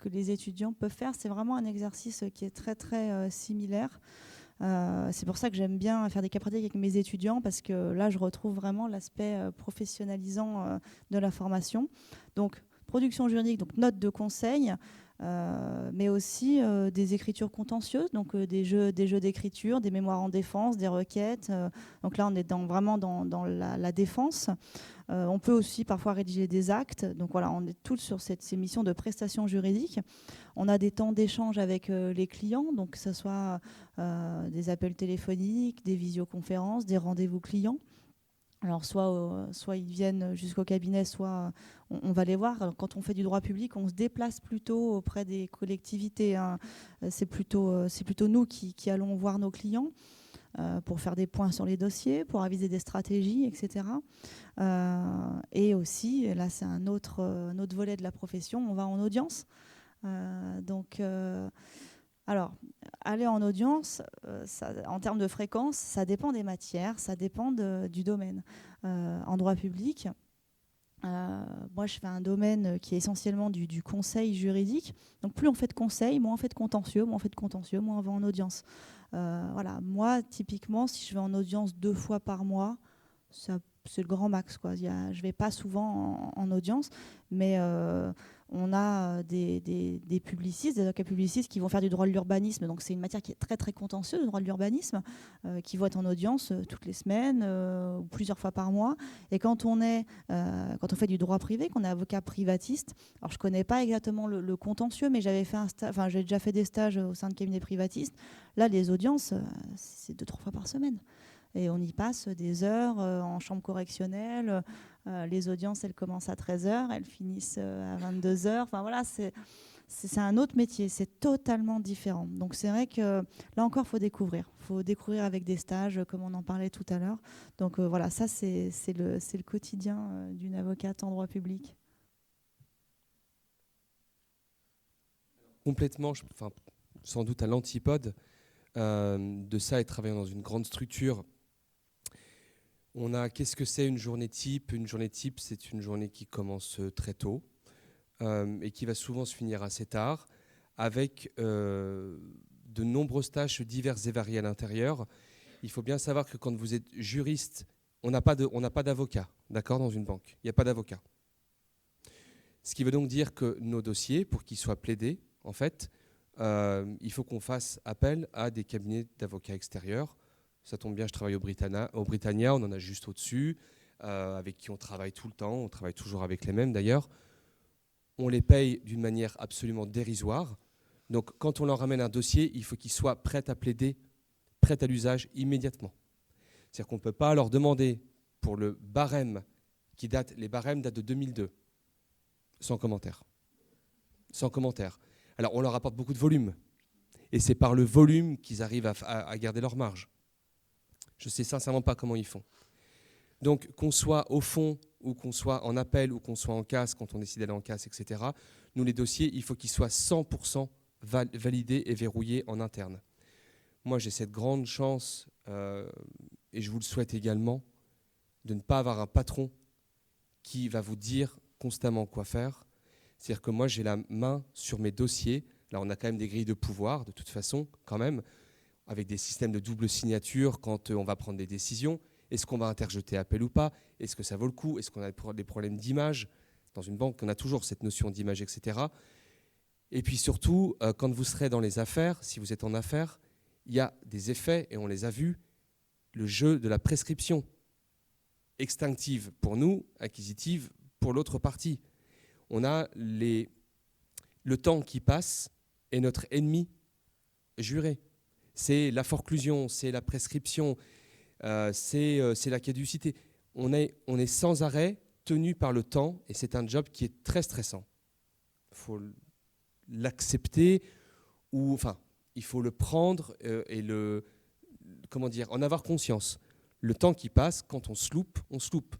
les étudiants peuvent faire. C'est vraiment un exercice qui est très, très similaire. C'est pour ça que j'aime bien faire des cas pratiques avec mes étudiants, parce que là, je retrouve vraiment l'aspect professionnalisant de la formation. Donc, production juridique, donc notes de conseil, mais aussi des écritures contentieuses, donc des jeux d'écriture, des mémoires en défense, des requêtes. Donc là, on est vraiment dans la défense. On peut aussi parfois rédiger des actes. Donc voilà, on est tous sur ces missions de prestation juridique. On a des temps d'échange avec les clients, donc que ce soit des appels téléphoniques, des visioconférences, des rendez-vous clients. Alors soit ils viennent jusqu'au cabinet, soit on va les voir. Alors, quand on fait du droit public, on se déplace plutôt auprès des collectivités. Hein. C'est plutôt nous qui allons voir nos clients pour faire des points sur les dossiers, pour aviser des stratégies, etc. Et aussi, là c'est un autre volet de la profession, on va en audience. Alors, aller en audience, en termes de fréquence, ça dépend des matières, ça dépend du domaine. En droit public, moi, je fais un domaine qui est essentiellement du conseil juridique. Donc, plus on fait de conseil, moins on fait de contentieux, moins on va en audience. Voilà. Moi, typiquement, si je vais en audience 2 fois par mois, c'est le grand max, quoi. Je ne vais pas souvent en audience, mais On a des publicistes, des avocats publicistes qui vont faire du droit de l'urbanisme. Donc c'est une matière qui est très très contentieuse, le droit de l'urbanisme, qui vont être en audience toutes les semaines ou plusieurs fois par mois. Et quand on fait du droit privé, qu'on est avocat privatiste, alors je connais pas exactement le contentieux, mais j'ai déjà fait des stages au sein de cabinets privatistes. Là, les audiences, c'est 2-3 fois par semaine. Et on y passe des heures en chambre correctionnelle. Les audiences, elles commencent à 13h, elles finissent à 22h. Enfin voilà, c'est un autre métier, c'est totalement différent. Donc c'est vrai que là encore, il faut découvrir. Il faut découvrir avec des stages, comme on en parlait tout à l'heure. Donc voilà, ça c'est le quotidien d'une avocate en droit public. Complètement, sans doute à l'antipode de ça et travaillant dans une grande structure. Qu'est-ce que c'est une journée type ? Une journée type, c'est une journée qui commence très tôt et qui va souvent se finir assez tard, avec de nombreuses tâches diverses et variées à l'intérieur. Il faut bien savoir que quand vous êtes juriste, on n'a pas d'avocat, d'accord, dans une banque. Il n'y a pas d'avocat. Ce qui veut donc dire que nos dossiers, pour qu'ils soient plaidés, en fait, il faut qu'on fasse appel à des cabinets d'avocats extérieurs. Ça tombe bien, je travaille au Britannia, on en a juste au-dessus, avec qui on travaille tout le temps, on travaille toujours avec les mêmes d'ailleurs. On les paye d'une manière absolument dérisoire. Donc quand on leur ramène un dossier, il faut qu'ils soient prêts à plaider, prêts à l'usage immédiatement. C'est-à-dire qu'on ne peut pas leur demander pour le barème les barèmes datent de 2002, sans commentaire. Sans commentaire. Alors on leur apporte beaucoup de volume, et c'est par le volume qu'ils arrivent à garder leur marge. Je ne sais sincèrement pas comment ils font. Donc, qu'on soit au fond, ou qu'on soit en appel, ou qu'on soit en casse, quand on décide d'aller en casse, etc., nous, les dossiers, il faut qu'ils soient 100% validés et verrouillés en interne. Moi, j'ai cette grande chance, et je vous le souhaite également, de ne pas avoir un patron qui va vous dire constamment quoi faire. C'est-à-dire que moi, j'ai la main sur mes dossiers. Là, on a quand même des grilles de pouvoir, de toute façon, quand même, avec des systèmes de double signature quand on va prendre des décisions. Est-ce qu'on va interjeter appel ou pas ? Est-ce que ça vaut le coup ? Est-ce qu'on a des problèmes d'image ? Dans une banque, on a toujours cette notion d'image, etc. Et puis surtout, quand vous serez dans les affaires, si vous êtes en affaires, il y a des effets, et on les a vus, le jeu de la prescription, extinctive pour nous, acquisitive pour l'autre partie. On a le temps qui passe est notre ennemi juré. C'est la forclusion, c'est la prescription, c'est la caducité. On est sans arrêt tenu par le temps, et c'est un job qui est très stressant. Il faut l'accepter, il faut le prendre et en avoir conscience. Le temps qui passe, quand on se loupe, on se loupe.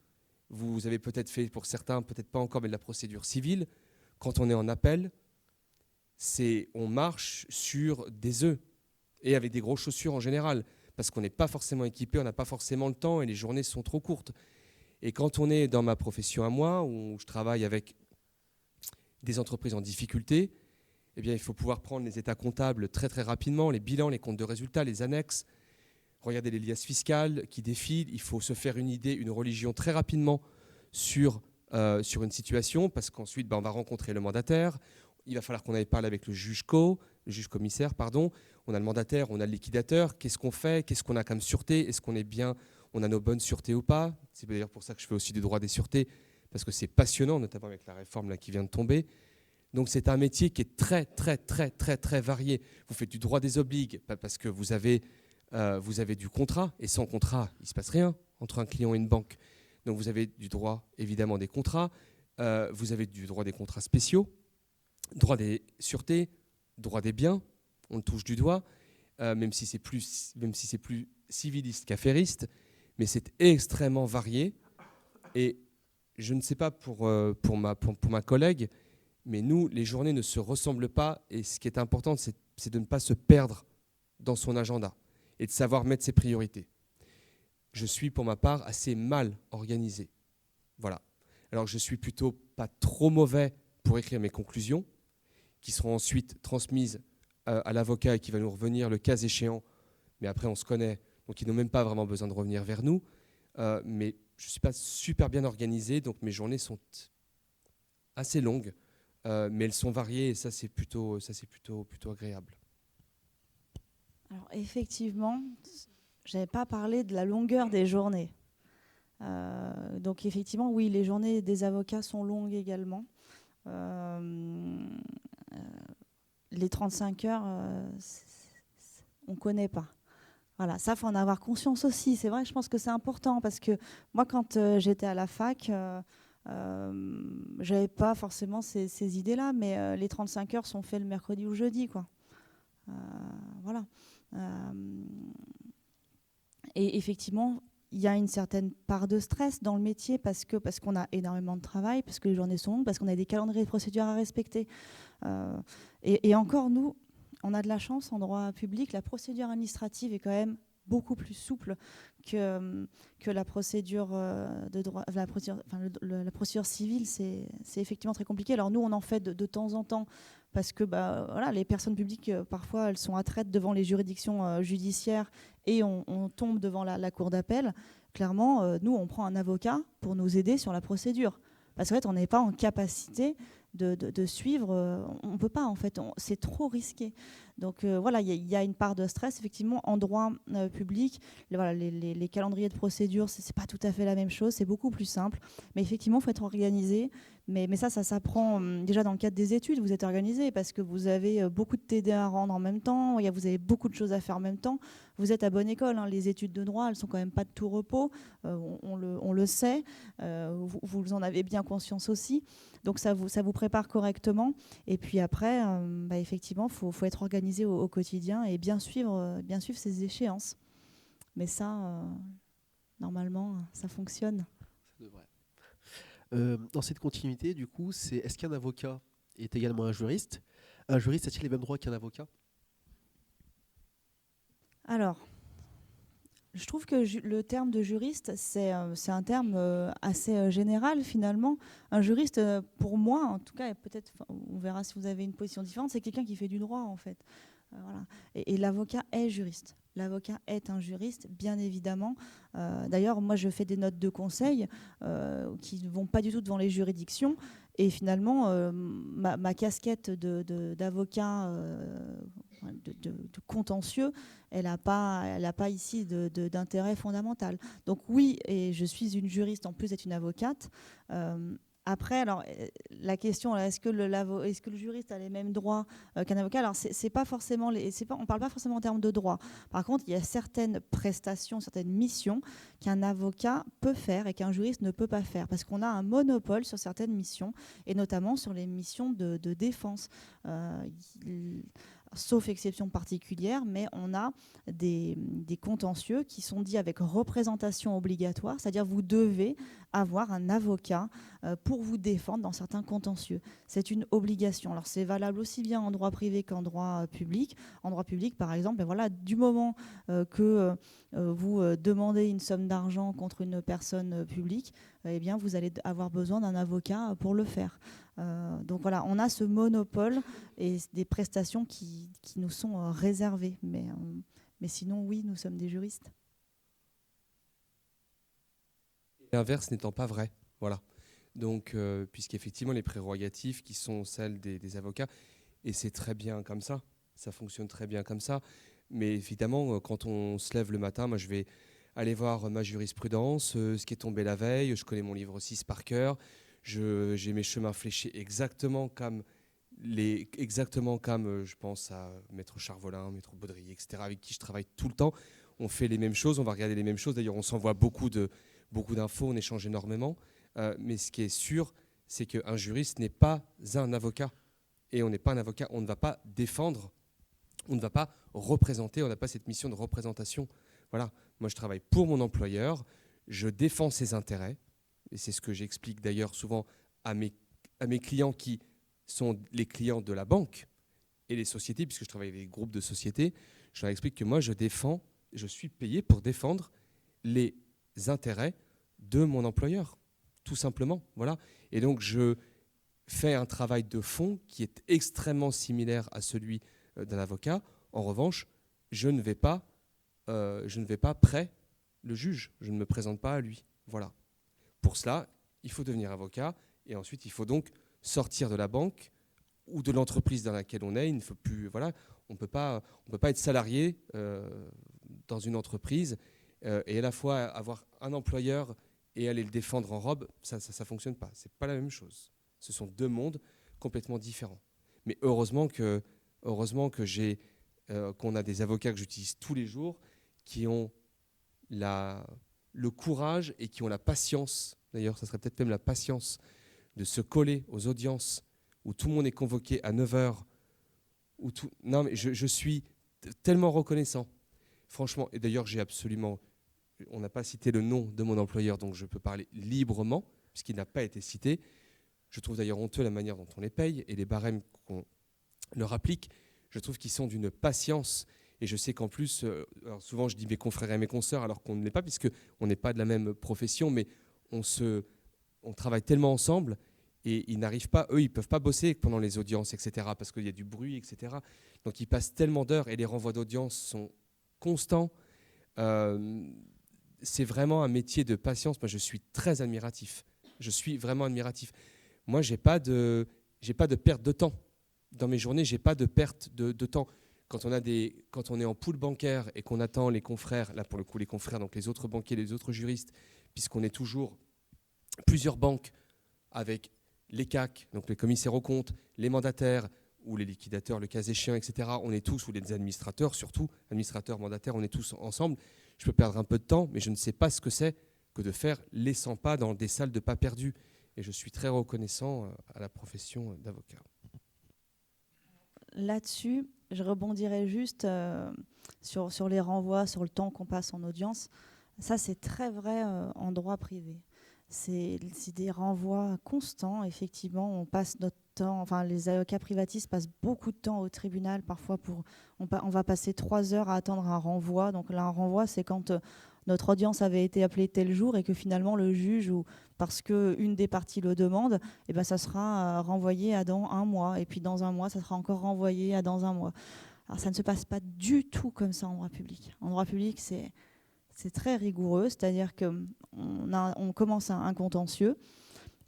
Vous avez peut-être fait, pour certains, peut-être pas encore, mais de la procédure civile. Quand on est en appel, on marche sur des œufs, et avec des grosses chaussures en général, parce qu'on n'est pas forcément équipé, on n'a pas forcément le temps, et les journées sont trop courtes. Et quand on est dans ma profession à moi, où je travaille avec des entreprises en difficulté, eh bien, il faut pouvoir prendre les états comptables très très rapidement, les bilans, les comptes de résultats, les annexes, regarder les liasses fiscales qui défilent. Il faut se faire une idée, une religion très rapidement sur une situation, parce qu'ensuite, on va rencontrer le mandataire. Il va falloir qu'on aille parler avec le juge commissaire, pardon. On a le mandataire, on a le liquidateur. Qu'est-ce qu'on fait ? Qu'est-ce qu'on a comme sûreté ? Est-ce qu'on est bien ? On a nos bonnes sûretés ou pas ? C'est d'ailleurs pour ça que je fais aussi du droit des sûretés, parce que c'est passionnant, notamment avec la réforme là, qui vient de tomber. Donc c'est un métier qui est très, très, très, très, très varié. Vous faites du droit des obligues, parce que vous avez du contrat, et sans contrat, il ne se passe rien entre un client et une banque. Donc vous avez du droit, évidemment, des contrats. Vous avez du droit des contrats spéciaux, droit des sûretés, droit des biens, on le touche du doigt, même si c'est plus civiliste qu'affairiste, mais c'est extrêmement varié. Et je ne sais pas pour ma collègue, mais nous, les journées ne se ressemblent pas, et ce qui est important, c'est de ne pas se perdre dans son agenda et de savoir mettre ses priorités. Je suis, pour ma part, assez mal organisé. Voilà. Alors je suis plutôt pas trop mauvais pour écrire mes conclusions, qui seront ensuite transmises à l'avocat et qui va nous revenir le cas échéant. Mais après, on se connaît, donc ils n'ont même pas vraiment besoin de revenir vers nous. Mais je ne suis pas super bien organisé, donc mes journées sont assez longues. mais elles sont variées et ça c'est plutôt agréable. Alors effectivement, je n'avais pas parlé de la longueur des journées. Donc effectivement, oui, les journées des avocats sont longues également. Les 35 heures, on ne connaît pas. Voilà, ça, il faut en avoir conscience aussi. C'est vrai, je pense que c'est important parce que moi, quand j'étais à la fac, j'avais pas forcément ces idées-là, mais les 35 heures sont faites le mercredi ou le jeudi, quoi. Voilà. Et effectivement, il y a une certaine part de stress dans le métier parce qu'on a énormément de travail, parce que les journées sont longues, parce qu'on a des calendriers de procédures à respecter. Et encore, nous, on a de la chance en droit public. La procédure administrative est quand même beaucoup plus souple que la procédure de droit, la procédure civile. C'est effectivement très compliqué. Alors nous, on en fait de temps en temps parce que voilà, les personnes publiques, parfois, elles sont à traite devant les juridictions judiciaires et on tombe devant la cour d'appel. Clairement, nous, on prend un avocat pour nous aider sur la procédure. Parce qu'en fait, on n'est pas en capacité de suivre. On ne peut pas, en fait. C'est trop risqué. Donc voilà, il y a une part de stress. Effectivement, en droit public, les calendriers de procédure, ce n'est pas tout à fait la même chose. C'est beaucoup plus simple. Mais effectivement, il faut être organisé. Mais ça s'apprend déjà dans le cadre des études. Vous êtes organisé parce que vous avez beaucoup de TD à rendre en même temps. Vous avez beaucoup de choses à faire en même temps. Vous êtes à bonne école. Hein. Les études de droit, elles sont quand même pas de tout repos. On le sait. Vous en avez bien conscience aussi. Donc ça vous prépare correctement. Et puis après, effectivement, faut être organisé au quotidien et bien suivre ces échéances. Mais ça, normalement, ça fonctionne. Ça devrait. Dans cette continuité, du coup, est-ce qu'un avocat est également un juriste? Un juriste a-t-il les mêmes droits qu'un avocat? Alors, je trouve que le terme de juriste, c'est un terme assez général finalement. Un juriste, pour moi, en tout cas, et peut-être on verra si vous avez une position différente, c'est quelqu'un qui fait du droit en fait. Voilà. Et l'avocat est juriste. L'avocat est un juriste, bien évidemment. D'ailleurs, moi, je fais des notes de conseil qui ne vont pas du tout devant les juridictions. Et finalement, ma casquette d'avocat de contentieux, elle n'a pas ici d'intérêt fondamental. Donc oui, et je suis une juriste en plus d'être une avocate. Après, alors, la question, est-ce que le juriste a les mêmes droits qu'un avocat? Alors, c'est pas forcément on ne parle pas forcément en termes de droit. Par contre, il y a certaines prestations, certaines missions qu'un avocat peut faire et qu'un juriste ne peut pas faire, parce qu'on a un monopole sur certaines missions, et notamment sur les missions de défense. Sauf exception particulière, mais on a des contentieux qui sont dits avec représentation obligatoire, c'est-à-dire vous devez avoir un avocat pour vous défendre dans certains contentieux. C'est une obligation. Alors c'est valable aussi bien en droit privé qu'en droit public. En droit public, par exemple, voilà, du moment que vous demandez une somme d'argent contre une personne publique, eh bien, vous allez avoir besoin d'un avocat pour le faire. Donc voilà, on a ce monopole et des prestations qui nous sont réservées. Mais sinon, oui, nous sommes des juristes. L'inverse n'étant pas vrai, voilà. Donc, puisqu'effectivement, les prérogatives qui sont celles des avocats, et c'est très bien comme ça fonctionne très bien comme ça. Mais évidemment, quand on se lève le matin, moi je vais aller voir ma jurisprudence, ce qui est tombé la veille, je connais mon livre 6 par cœur, j'ai mes chemins fléchés exactement comme je pense à Maître Charvolin, Maître Baudrier, etc., avec qui je travaille tout le temps. On fait les mêmes choses, on va regarder les mêmes choses. D'ailleurs, on s'envoie beaucoup d'infos, on échange énormément. Mais ce qui est sûr, c'est qu'un juriste n'est pas un avocat. Et on n'est pas un avocat, on ne va pas défendre, on ne va pas représenter, on n'a pas cette mission de représentation. Voilà, moi je travaille pour mon employeur, je défends ses intérêts, et c'est ce que j'explique d'ailleurs souvent à mes clients qui sont les clients de la banque et les sociétés, puisque je travaille avec des groupes de sociétés. Je leur explique que moi je suis payé pour défendre les intérêts de mon employeur, tout simplement. Voilà. Et donc je fais un travail de fond qui est extrêmement similaire à celui d'un avocat. En revanche, je ne vais pas près le juge, je ne me présente pas à lui. Voilà. Pour cela, il faut devenir avocat et ensuite il faut donc sortir de la banque, ou de l'entreprise dans laquelle on est. Il ne faut plus, voilà, on peut pas être salarié dans une entreprise et à la fois avoir un employeur et aller le défendre en robe. Ça fonctionne pas. C'est pas la même chose. Ce sont deux mondes complètement différents. Mais heureusement que qu'on a des avocats que j'utilise tous les jours qui ont le courage et qui ont la patience, d'ailleurs ça serait peut-être même la patience, de se coller aux audiences où tout le monde est convoqué à 9h. Non, mais je suis tellement reconnaissant, franchement. Et d'ailleurs, on n'a pas cité le nom de mon employeur, donc je peux parler librement, puisqu'il n'a pas été cité. Je trouve d'ailleurs honteux la manière dont on les paye et les barèmes qu'on leur applique. Je trouve qu'ils sont d'une patience. Et je sais qu'en plus, alors souvent je dis mes confrères et mes consoeurs, alors qu'on ne l'est pas, puisqu'on n'est pas de la même profession, mais on travaille tellement ensemble et ils n'arrivent pas, eux, ils ne peuvent pas bosser pendant les audiences, etc., parce qu'il y a du bruit, etc. Donc ils passent tellement d'heures et les renvois d'audience sont constants. C'est vraiment un métier de patience. Moi, je suis très admiratif. Je suis vraiment admiratif. Moi, j'ai pas de perte de temps. Dans mes journées, j'ai pas de perte de temps. Quand on est en pool bancaire et qu'on attend les confrères, là pour le coup les confrères, donc les autres banquiers, les autres juristes, puisqu'on est toujours plusieurs banques avec les CAC, donc les commissaires aux comptes, les mandataires ou les liquidateurs, le cas échéant, etc. On est tous, ou les administrateurs surtout, administrateurs, mandataires, on est tous ensemble. Je peux perdre un peu de temps, mais je ne sais pas ce que c'est que de faire les 100 pas dans des salles de pas perdus. Et je suis très reconnaissant à la profession d'avocat. Là-dessus, je rebondirais juste sur les renvois, sur le temps qu'on passe en audience. Ça, c'est très vrai en droit privé. C'est des renvois constants, effectivement. On passe notre temps, enfin, les avocats privatistes passent beaucoup de temps au tribunal. Parfois, on va passer 3 heures à attendre un renvoi. Donc là, un renvoi, c'est quand notre audience avait été appelée tel jour et que finalement le juge, ou parce qu'une des parties le demande, eh ben, ça sera renvoyé à dans 1 mois. Et puis dans 1 mois, ça sera encore renvoyé à dans 1 mois. Alors ça ne se passe pas du tout comme ça en droit public. En droit public, c'est très rigoureux, c'est-à-dire qu'on commence un contentieux,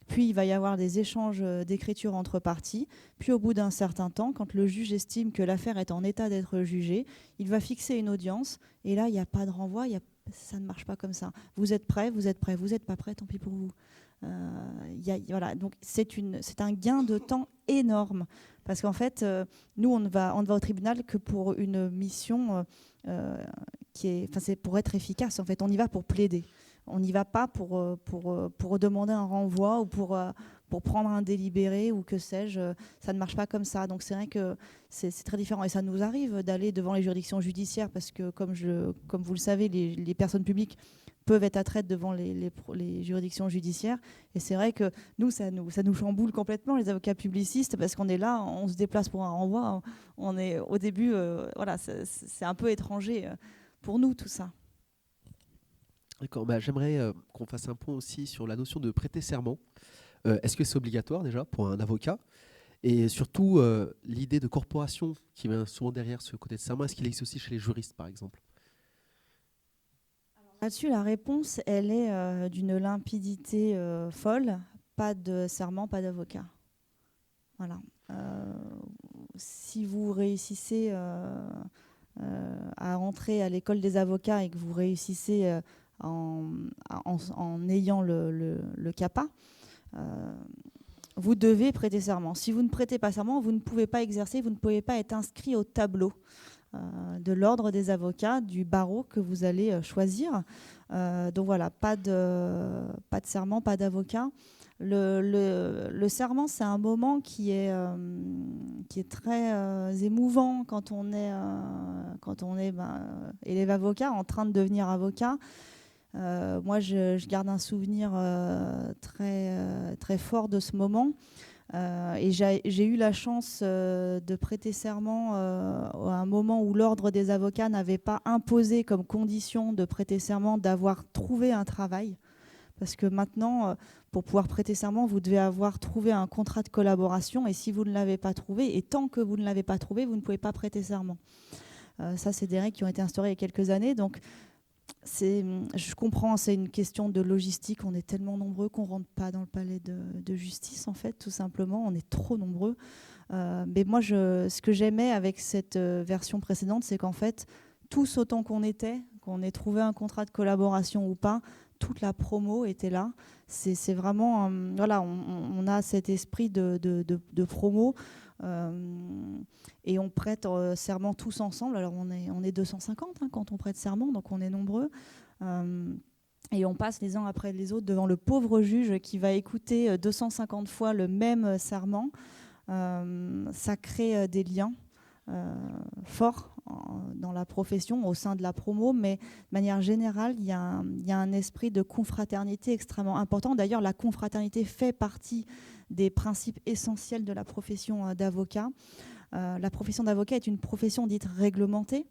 puis il va y avoir des échanges d'écriture entre parties, puis au bout d'un certain temps, quand le juge estime que l'affaire est en état d'être jugée, il va fixer une audience, et là, il n'y a pas de renvoi, ça ne marche pas comme ça. Vous êtes prêts, vous n'êtes pas prêts, tant pis pour vous. Voilà, donc c'est un gain de temps énorme, parce qu'en fait, nous, on ne va au tribunal que pour une mission c'est pour être efficace. En fait, on y va pour plaider. On n'y va pas pour demander un renvoi ou pour prendre un délibéré ou que sais-je. Ça ne marche pas comme ça. Donc c'est vrai que c'est très différent. Et ça nous arrive d'aller devant les juridictions judiciaires parce que, comme vous le savez, les personnes publiques peuvent être à traite devant les juridictions judiciaires. Et c'est vrai que nous, ça nous chamboule complètement, les avocats publicistes, parce qu'on est là, on se déplace pour un renvoi. On est au début, voilà, c'est un peu étranger pour nous, tout ça. D'accord, j'aimerais qu'on fasse un point aussi sur la notion de prêter serment. Est-ce que c'est obligatoire déjà pour un avocat? Et surtout, l'idée de corporation qui vient souvent derrière ce côté de serment, est-ce qu'il existe aussi chez les juristes, par exemple? Là-dessus, la réponse, elle est d'une limpidité folle. Pas de serment, pas d'avocat. Voilà. Si vous réussissez à entrer à l'école des avocats et que vous réussissez en ayant le CAPA, vous devez prêter serment. Si vous ne prêtez pas serment, vous ne pouvez pas exercer, vous ne pouvez pas être inscrit au tableau de l'ordre des avocats, du barreau que vous allez choisir. Donc voilà, pas de serment, pas d'avocat. Le serment, c'est un moment qui est très émouvant quand on est élève avocat, en train de devenir avocat. Moi, je garde un souvenir très fort de ce moment. Et j'ai eu la chance de prêter serment à un moment où l'ordre des avocats n'avait pas imposé comme condition de prêter serment d'avoir trouvé un travail. Parce que maintenant, pour pouvoir prêter serment, vous devez avoir trouvé un contrat de collaboration. Et si vous ne l'avez pas trouvé, et tant que vous ne l'avez pas trouvé, vous ne pouvez pas prêter serment. Ça, c'est des règles qui ont été instaurées il y a quelques années. Donc, je comprends, c'est une question de logistique. On est tellement nombreux qu'on ne rentre pas dans le palais de justice, en fait, tout simplement. On est trop nombreux. Mais moi, ce que j'aimais avec cette version précédente, c'est qu'en fait, tous autant qu'on ait trouvé un contrat de collaboration ou pas, toute la promo était là. C'est vraiment, voilà, on a cet esprit de promo et on prête serment tous ensemble. Alors on est 250 quand on prête serment, donc on est nombreux. Et on passe les uns après les autres devant le pauvre juge qui va écouter 250 fois le même serment. Ça crée des liens forts dans la profession, au sein de la promo, mais de manière générale, il y a un esprit de confraternité extrêmement important. D'ailleurs, la confraternité fait partie des principes essentiels de la profession d'avocat. La profession d'avocat est une profession dite réglementée.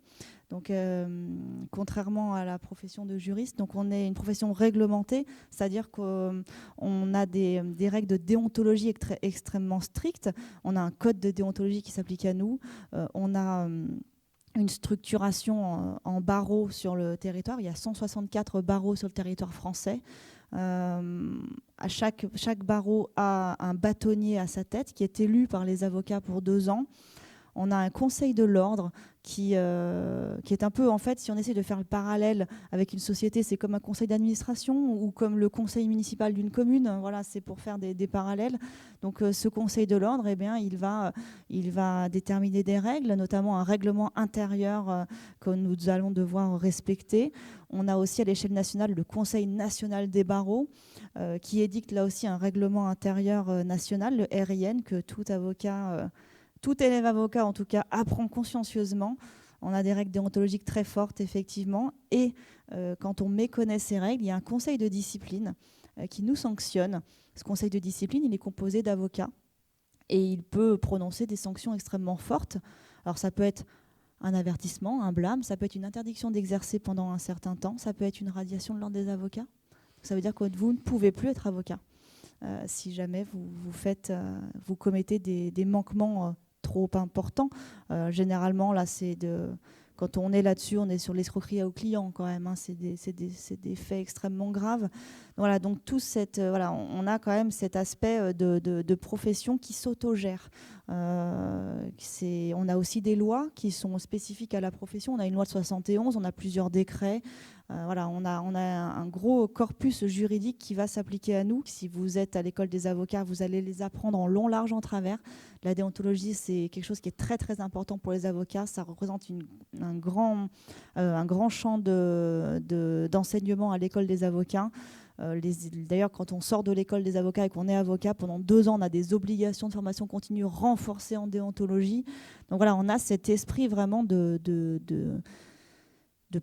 Donc, contrairement à la profession de juriste, donc on est une profession réglementée, c'est-à-dire qu'on a des règles de déontologie extrêmement strictes. On a un code de déontologie qui s'applique à nous. On a une structuration en barreaux sur le territoire. Il y a 164 barreaux sur le territoire français. Chaque barreau a un bâtonnier à sa tête qui est élu par les avocats pour 2 ans. On a un conseil de l'ordre qui est un peu, en fait, si on essaie de faire le parallèle avec une société, c'est comme un conseil d'administration ou comme le conseil municipal d'une commune. Voilà, c'est pour faire des parallèles. Donc, ce conseil de l'ordre, eh bien, il va déterminer des règles, notamment un règlement intérieur que nous allons devoir respecter. On a aussi à l'échelle nationale le Conseil national des barreaux qui édicte là aussi un règlement intérieur national, le RIN, que tout élève avocat, en tout cas, apprend consciencieusement. On a des règles déontologiques très fortes, effectivement. Et quand on méconnaît ces règles, il y a un conseil de discipline qui nous sanctionne. Ce conseil de discipline, il est composé d'avocats et il peut prononcer des sanctions extrêmement fortes. Alors, ça peut être un avertissement, un blâme, ça peut être une interdiction d'exercer pendant un certain temps, ça peut être une radiation de l'ordre des avocats. Ça veut dire que vous ne pouvez plus être avocat si jamais vous commettez des manquements trop important. Généralement, là, quand on est là-dessus, on est sur l'escroquerie au client quand même. C'est des faits extrêmement graves. Voilà, donc on a quand même cet aspect de profession qui s'autogère. On a aussi des lois qui sont spécifiques à la profession. On a une loi de 71, on a plusieurs décrets. Voilà, on a un gros corpus juridique qui va s'appliquer à nous. Si vous êtes à l'école des avocats, vous allez les apprendre en long, large, en travers. La déontologie, c'est quelque chose qui est très, très important pour les avocats. Ça représente un grand champ d'enseignement à l'école des avocats. D'ailleurs, quand on sort de l'école des avocats et qu'on est avocat, pendant 2 ans, on a des obligations de formation continue renforcées en déontologie. Donc voilà, on a cet esprit vraiment de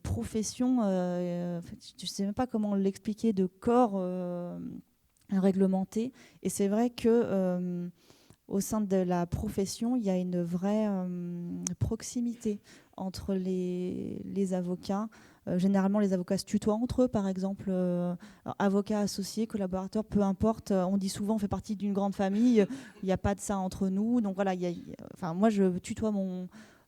profession, je ne sais même pas comment l'expliquer, de corps réglementé. Et c'est vrai que au sein de la profession, il y a une vraie proximité entre les avocats. Généralement, les avocats se tutoient entre eux, par exemple. Avocats associés, collaborateurs, peu importe. On dit souvent, on fait partie d'une grande famille. Il n'y a pas de ça entre nous. Donc voilà, moi, je tutoie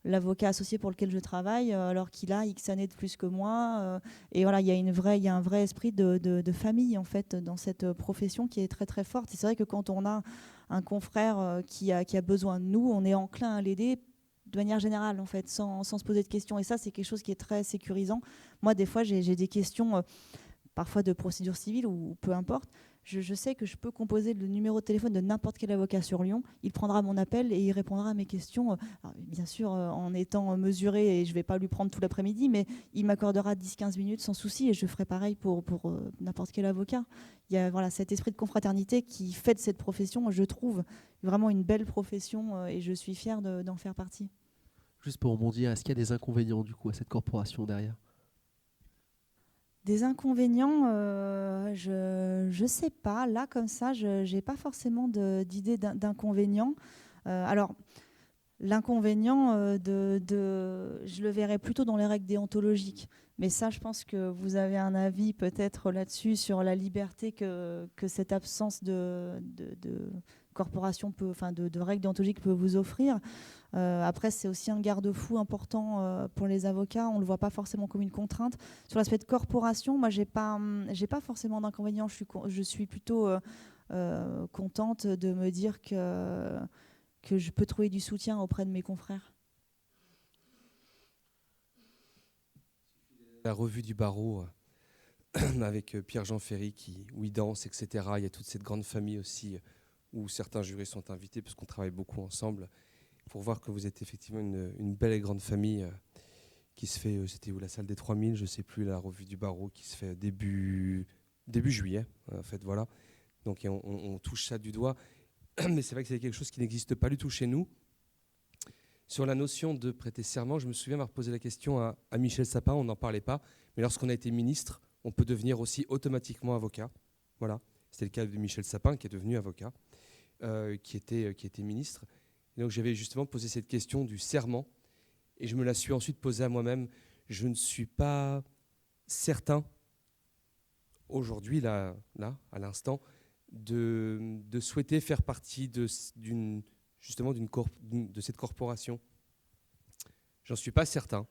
l'avocat associé pour lequel je travaille, alors qu'il a X années de plus que moi. Et voilà, il y a un vrai esprit de famille, en fait, dans cette profession qui est très, très forte. Et c'est vrai que quand on a un confrère qui a besoin de nous, on est enclin à l'aider de manière générale, en fait, sans se poser de questions. Et ça, c'est quelque chose qui est très sécurisant. Moi, des fois, j'ai des questions, parfois de procédure civile ou peu importe. Je sais que je peux composer le numéro de téléphone de n'importe quel avocat sur Lyon. Il prendra mon appel et il répondra à mes questions. Alors, bien sûr, en étant mesuré, et je ne vais pas lui prendre tout l'après-midi, mais il m'accordera 10-15 minutes sans souci et je ferai pareil pour n'importe quel avocat. Il y a cet esprit de confraternité qui fait de cette profession, je trouve, vraiment une belle profession et je suis fière d'en faire partie. Juste pour rebondir, est-ce qu'il y a des inconvénients du coup à cette corporation derrière ? Des inconvénients, je sais pas. Là, comme ça, je n'ai pas forcément d'idée d'inconvénients. Alors, l'inconvénient, je le verrais plutôt dans les règles déontologiques. Mais ça, je pense que vous avez un avis peut-être là-dessus, sur la liberté que cette absence de corporation de règles déontologiques peut vous offrir. Après, c'est aussi un garde-fou important pour les avocats. On ne le voit pas forcément comme une contrainte. Sur l'aspect de corporation, moi, j'ai pas forcément d'inconvénients. Je suis plutôt contente de me dire que que je peux trouver du soutien auprès de mes confrères? La revue du barreau avec Pierre-Jean Ferry où il danse, etc. Il y a toute cette grande famille aussi où certains jurés sont invités parce qu'on travaille beaucoup ensemble pour voir que vous êtes effectivement une belle et grande famille qui se fait, c'était où, la salle des 3000, je ne sais plus, la revue du barreau qui se fait début juillet, en fait, voilà. Donc on touche ça du doigt, mais c'est vrai que c'est quelque chose qui n'existe pas du tout chez nous. Sur la notion de prêter serment, je me souviens avoir posé la question à Michel Sapin, on n'en parlait pas, mais lorsqu'on a été ministre, on peut devenir aussi automatiquement avocat. Voilà, c'était le cas de Michel Sapin qui est devenu avocat, qui était ministre. Et donc j'avais justement posé cette question du serment, et je me la suis ensuite posée à moi-même. Je ne suis pas certain, aujourd'hui, là à l'instant, de souhaiter faire partie de cette corporation. J'en suis pas certain.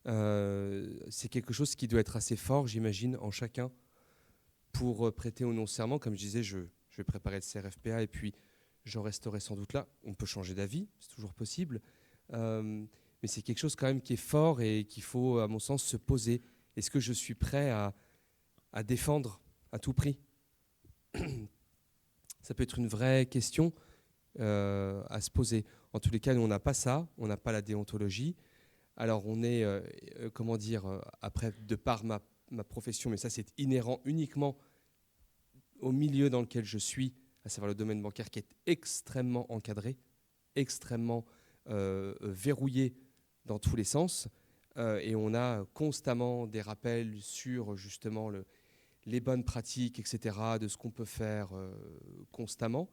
C'est quelque chose qui doit être assez fort, j'imagine, en chacun pour prêter ou non serment. Comme je disais, je vais préparer le CRFPA et puis j'en resterai sans doute là. On peut changer d'avis, c'est toujours possible. Mais c'est quelque chose quand même qui est fort et qu'il faut, à mon sens, se poser. Est-ce que je suis prêt à défendre à tout prix? Ça peut être une vraie question à se poser. En tous les cas, nous, on n'a pas ça, on n'a pas la déontologie. Alors, on est, après, de par ma profession, mais ça, c'est inhérent uniquement au milieu dans lequel je suis, à savoir le domaine bancaire qui est extrêmement encadré, extrêmement verrouillé dans tous les sens. Et on a constamment des rappels sur, justement, les bonnes pratiques, etc., de ce qu'on peut faire constamment,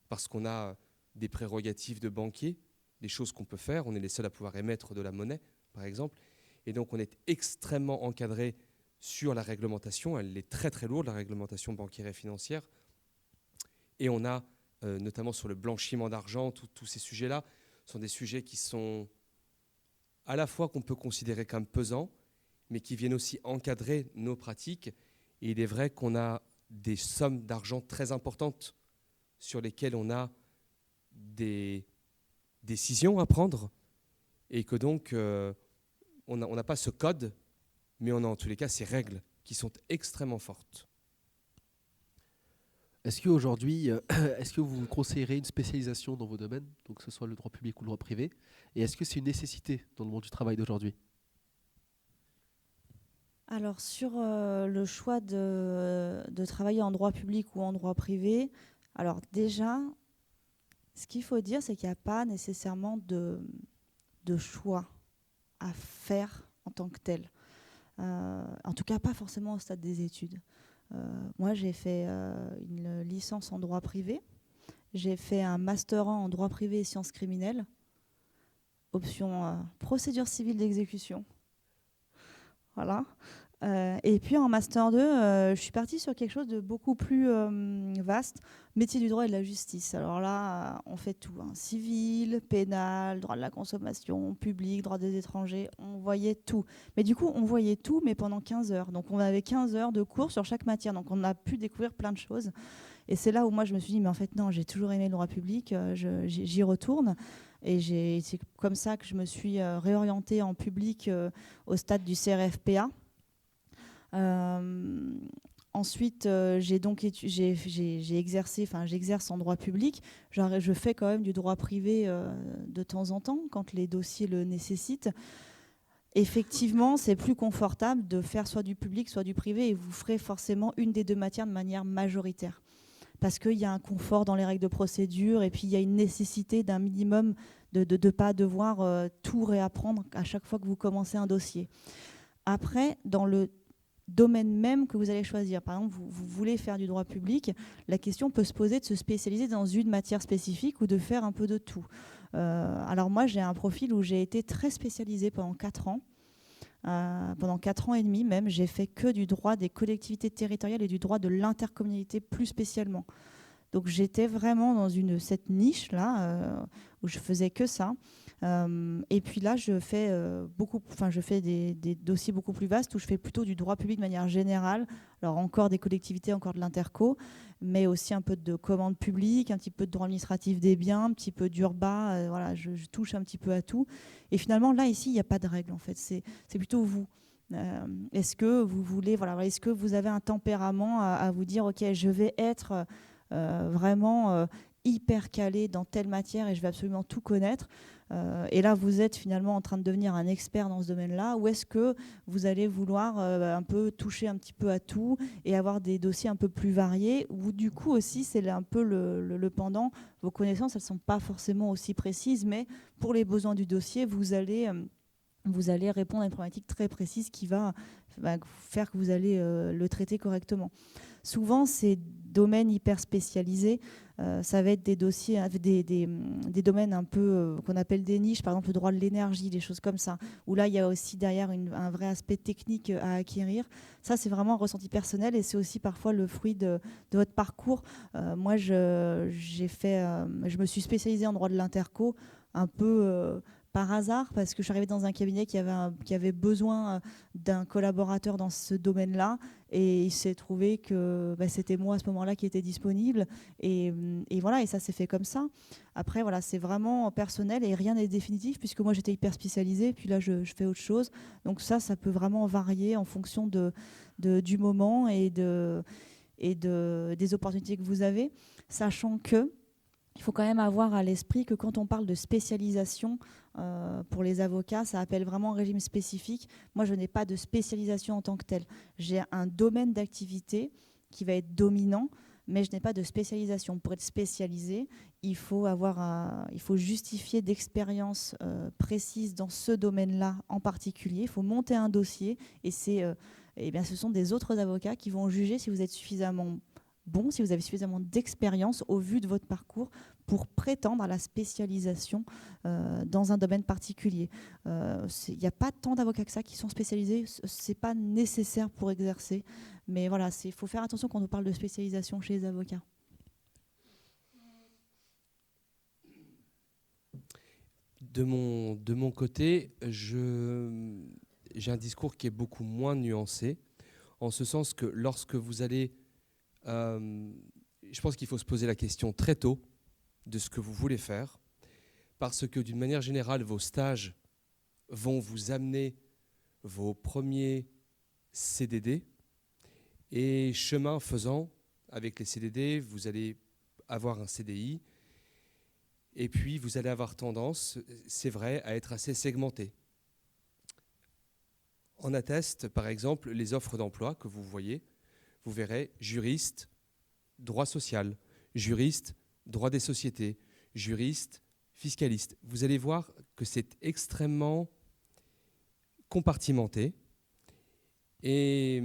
parce qu'on a des prérogatives de banquier, des choses qu'on peut faire. On est les seuls à pouvoir émettre de la monnaie, par exemple. Et donc, on est extrêmement encadré sur la réglementation. Elle est très, très lourde, la réglementation bancaire et financière. Et on a, notamment sur le blanchiment d'argent, tous ces sujets-là, sont des sujets qui sont à la fois qu'on peut considérer comme pesants, mais qui viennent aussi encadrer nos pratiques. Et il est vrai qu'on a des sommes d'argent très importantes sur lesquelles on a des décisions à prendre et que donc on n'a pas ce code, mais on a en tous les cas ces règles qui sont extrêmement fortes. Est-ce qu'aujourd'hui, est-ce que vous conseillerez une spécialisation dans vos domaines, donc que ce soit le droit public ou le droit privé? Et est-ce que c'est une nécessité dans le monde du travail d'aujourd'hui? Alors, sur le choix de travailler en droit public ou en droit privé, alors déjà, ce qu'il faut dire, c'est qu'il n'y a pas nécessairement de choix à faire en tant que tel. En tout cas, pas forcément au stade des études. Moi, j'ai fait une licence en droit privé. J'ai fait un master 1 en droit privé et sciences criminelles. Option procédure civile d'exécution. Voilà. Et puis en master 2, je suis partie sur quelque chose de beaucoup plus vaste, métier du droit et de la justice. Alors là, on fait tout, hein. Civil, pénal, droit de la consommation, public, droit des étrangers, on voyait tout. Mais du coup, on voyait tout, mais pendant 15 heures. Donc on avait 15 heures de cours sur chaque matière. Donc on a pu découvrir plein de choses. Et c'est là où moi je me suis dit, mais en fait non, j'ai toujours aimé le droit public, j'y retourne. Et c'est comme ça que je me suis réorientée en public au stade du CRFPA. Ensuite, j'exerce en droit public. Je fais quand même du droit privé de temps en temps quand les dossiers le nécessitent. Effectivement, c'est plus confortable de faire soit du public, soit du privé, et vous ferez forcément une des deux matières de manière majoritaire. Parce qu'il y a un confort dans les règles de procédure, et puis il y a une nécessité d'un minimum de ne pas devoir tout réapprendre à chaque fois que vous commencez un dossier. Après, dans le domaine même que vous allez choisir, par exemple, vous voulez faire du droit public, la question peut se poser de se spécialiser dans une matière spécifique ou de faire un peu de tout. Alors moi, j'ai un profil où j'ai été très spécialisée pendant 4 ans. Pendant 4 ans et demi même, j'ai fait que du droit des collectivités territoriales et du droit de l'intercommunalité plus spécialement. Donc j'étais vraiment dans cette niche-là où je faisais que ça. Et puis là, je fais des dossiers beaucoup plus vastes où je fais plutôt du droit public de manière générale. Alors encore des collectivités, encore de l'interco, mais aussi un peu de commande publique, un petit peu de droit administratif des biens, un petit peu d'urba. Voilà, je touche un petit peu à tout. Et finalement, là, ici, il n'y a pas de règle, en fait. C'est plutôt vous. Est-ce que vous voulez, voilà, est-ce que vous avez un tempérament à vous dire, OK, je vais être vraiment hyper calé dans telle matière et je vais absolument tout connaître. Et là, vous êtes finalement en train de devenir un expert dans ce domaine-là, ou est-ce que vous allez vouloir un peu toucher un petit peu à tout et avoir des dossiers un peu plus variés, ou du coup aussi, c'est un peu le pendant, vos connaissances, elles ne sont pas forcément aussi précises, mais pour les besoins du dossier, vous allez répondre à une problématique très précise qui va faire que vous allez le traiter correctement. Souvent, ces domaines hyper spécialisés, ça va être des dossiers, des domaines un peu qu'on appelle des niches, par exemple le droit de l'énergie, des choses comme ça, où là, il y a aussi derrière un vrai aspect technique à acquérir. Ça, c'est vraiment un ressenti personnel et c'est aussi parfois le fruit de votre parcours. Moi, je me suis spécialisée en droit de l'interco un peu par hasard, parce que je suis arrivée dans un cabinet qui avait besoin d'un collaborateur dans ce domaine-là, et il s'est trouvé que c'était moi à ce moment-là qui était disponible, et voilà, et ça s'est fait comme ça. Après, voilà, c'est vraiment personnel et rien n'est définitif, puisque moi j'étais hyper spécialisée, puis là je fais autre chose. Donc ça peut vraiment varier en fonction du moment et des opportunités que vous avez, sachant que il faut quand même avoir à l'esprit que quand on parle de spécialisation pour les avocats, ça appelle vraiment un régime spécifique. Moi, je n'ai pas de spécialisation en tant que telle. J'ai un domaine d'activité qui va être dominant, mais je n'ai pas de spécialisation. Pour être spécialisé, il faut justifier d'expérience précise dans ce domaine-là en particulier. Il faut monter un dossier et ce sont des autres avocats qui vont juger si vous êtes suffisamment bon, si vous avez suffisamment d'expérience au vu de votre parcours pour prétendre à la spécialisation dans un domaine particulier. Il n'y a pas tant d'avocats que ça qui sont spécialisés, ce n'est pas nécessaire pour exercer, mais voilà, il faut faire attention quand on parle de spécialisation chez les avocats. De mon côté, j'ai un discours qui est beaucoup moins nuancé, en ce sens que lorsque vous allez... je pense qu'il faut se poser la question très tôt de ce que vous voulez faire, parce que d'une manière générale, vos stages vont vous amener vos premiers CDD, et chemin faisant, avec les CDD, vous allez avoir un CDI, et puis vous allez avoir tendance, c'est vrai, à être assez segmenté. En atteste, par exemple, les offres d'emploi que vous voyez. Vous verrez juriste, droit social, juriste, droit des sociétés, juriste, fiscaliste. Vous allez voir que c'est extrêmement compartimenté et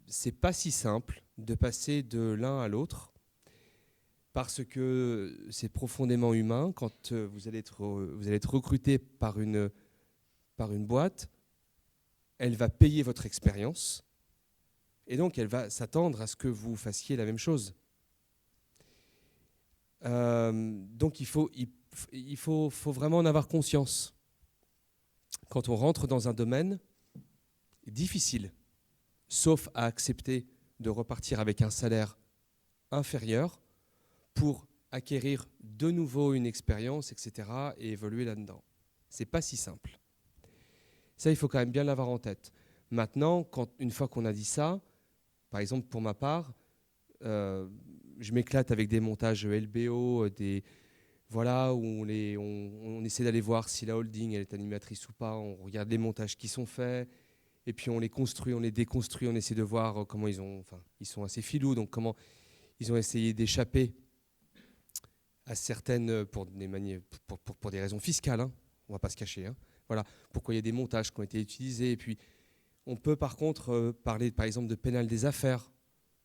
c'est pas si simple de passer de l'un à l'autre parce que c'est profondément humain. Quand vous allez être recruté par une boîte, elle va payer votre expérience. Et donc, elle va s'attendre à ce que vous fassiez la même chose. Donc, il faut vraiment en avoir conscience. Quand on rentre dans un domaine difficile, sauf à accepter de repartir avec un salaire inférieur pour acquérir de nouveau une expérience, etc., et évoluer là-dedans. Ce n'est pas si simple. Ça, il faut quand même bien l'avoir en tête. Maintenant, une fois qu'on a dit ça, par exemple, pour ma part, je m'éclate avec des montages LBO, où on essaie d'aller voir si la holding elle est animatrice ou pas, on regarde les montages qui sont faits, et puis on les construit, on les déconstruit, on essaie de voir comment ils sont assez filous, donc comment ils ont essayé d'échapper à certaines, pour des raisons fiscales, hein, on ne va pas se cacher, hein, voilà, pourquoi il y a des montages qui ont été utilisés, et puis on peut par contre parler par exemple de pénal des affaires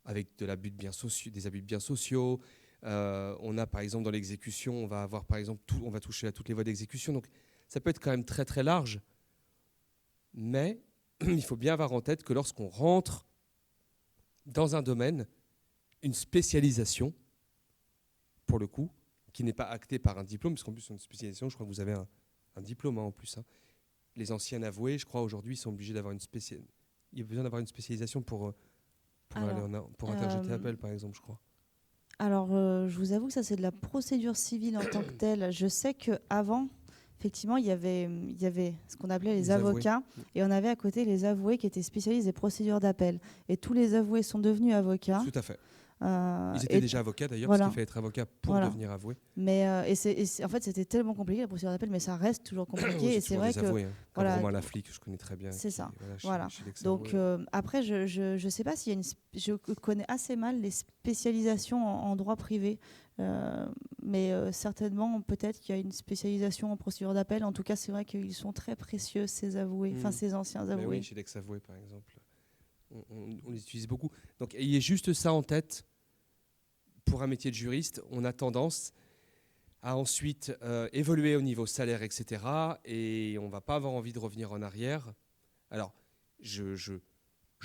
avec des abus de biens sociaux. On a par exemple dans l'exécution, on va avoir par exemple on va toucher à toutes les voies d'exécution. Donc ça peut être quand même très très large. Mais il faut bien avoir en tête que lorsqu'on rentre dans un domaine, une spécialisation pour le coup, qui n'est pas actée par un diplôme, parce qu'en plus, sur une spécialisation, je crois que vous avez un diplôme en plus. Les anciens avoués, je crois, aujourd'hui, sont obligés d'avoir il y a besoin d'avoir une spécialisation pour pour interjeter appel, par exemple, je crois. Alors, je vous avoue que ça, c'est de la procédure civile en tant que telle. Je sais qu'avant, effectivement, il y avait ce qu'on appelait les avocats, et on avait à côté les avoués qui étaient spécialistes des procédures d'appel. Et tous les avoués sont devenus avocats. Tout à fait. Ils étaient déjà avocats d'ailleurs, voilà. parce qu'il fallait être avocat pour devenir avoué. Mais en fait, c'était tellement compliqué la procédure d'appel, mais ça reste toujours compliqué. Et c'est vrai que avoués, comme Romain Laflic, je connais très bien. C'est ça. Voilà. Donc après, je sais pas s'il y a je connais assez mal les spécialisations en droit privé, mais certainement peut-être qu'il y a une spécialisation en procédure d'appel. En tout cas, c'est vrai qu'ils sont très précieux ces avoués, ces anciens avoués. Oui, chez l'ex-avoué par exemple. On les utilise beaucoup. Donc ayez juste ça en tête. Pour un métier de juriste, on a tendance à ensuite évoluer au niveau salaire, etc. Et on ne va pas avoir envie de revenir en arrière. Alors, je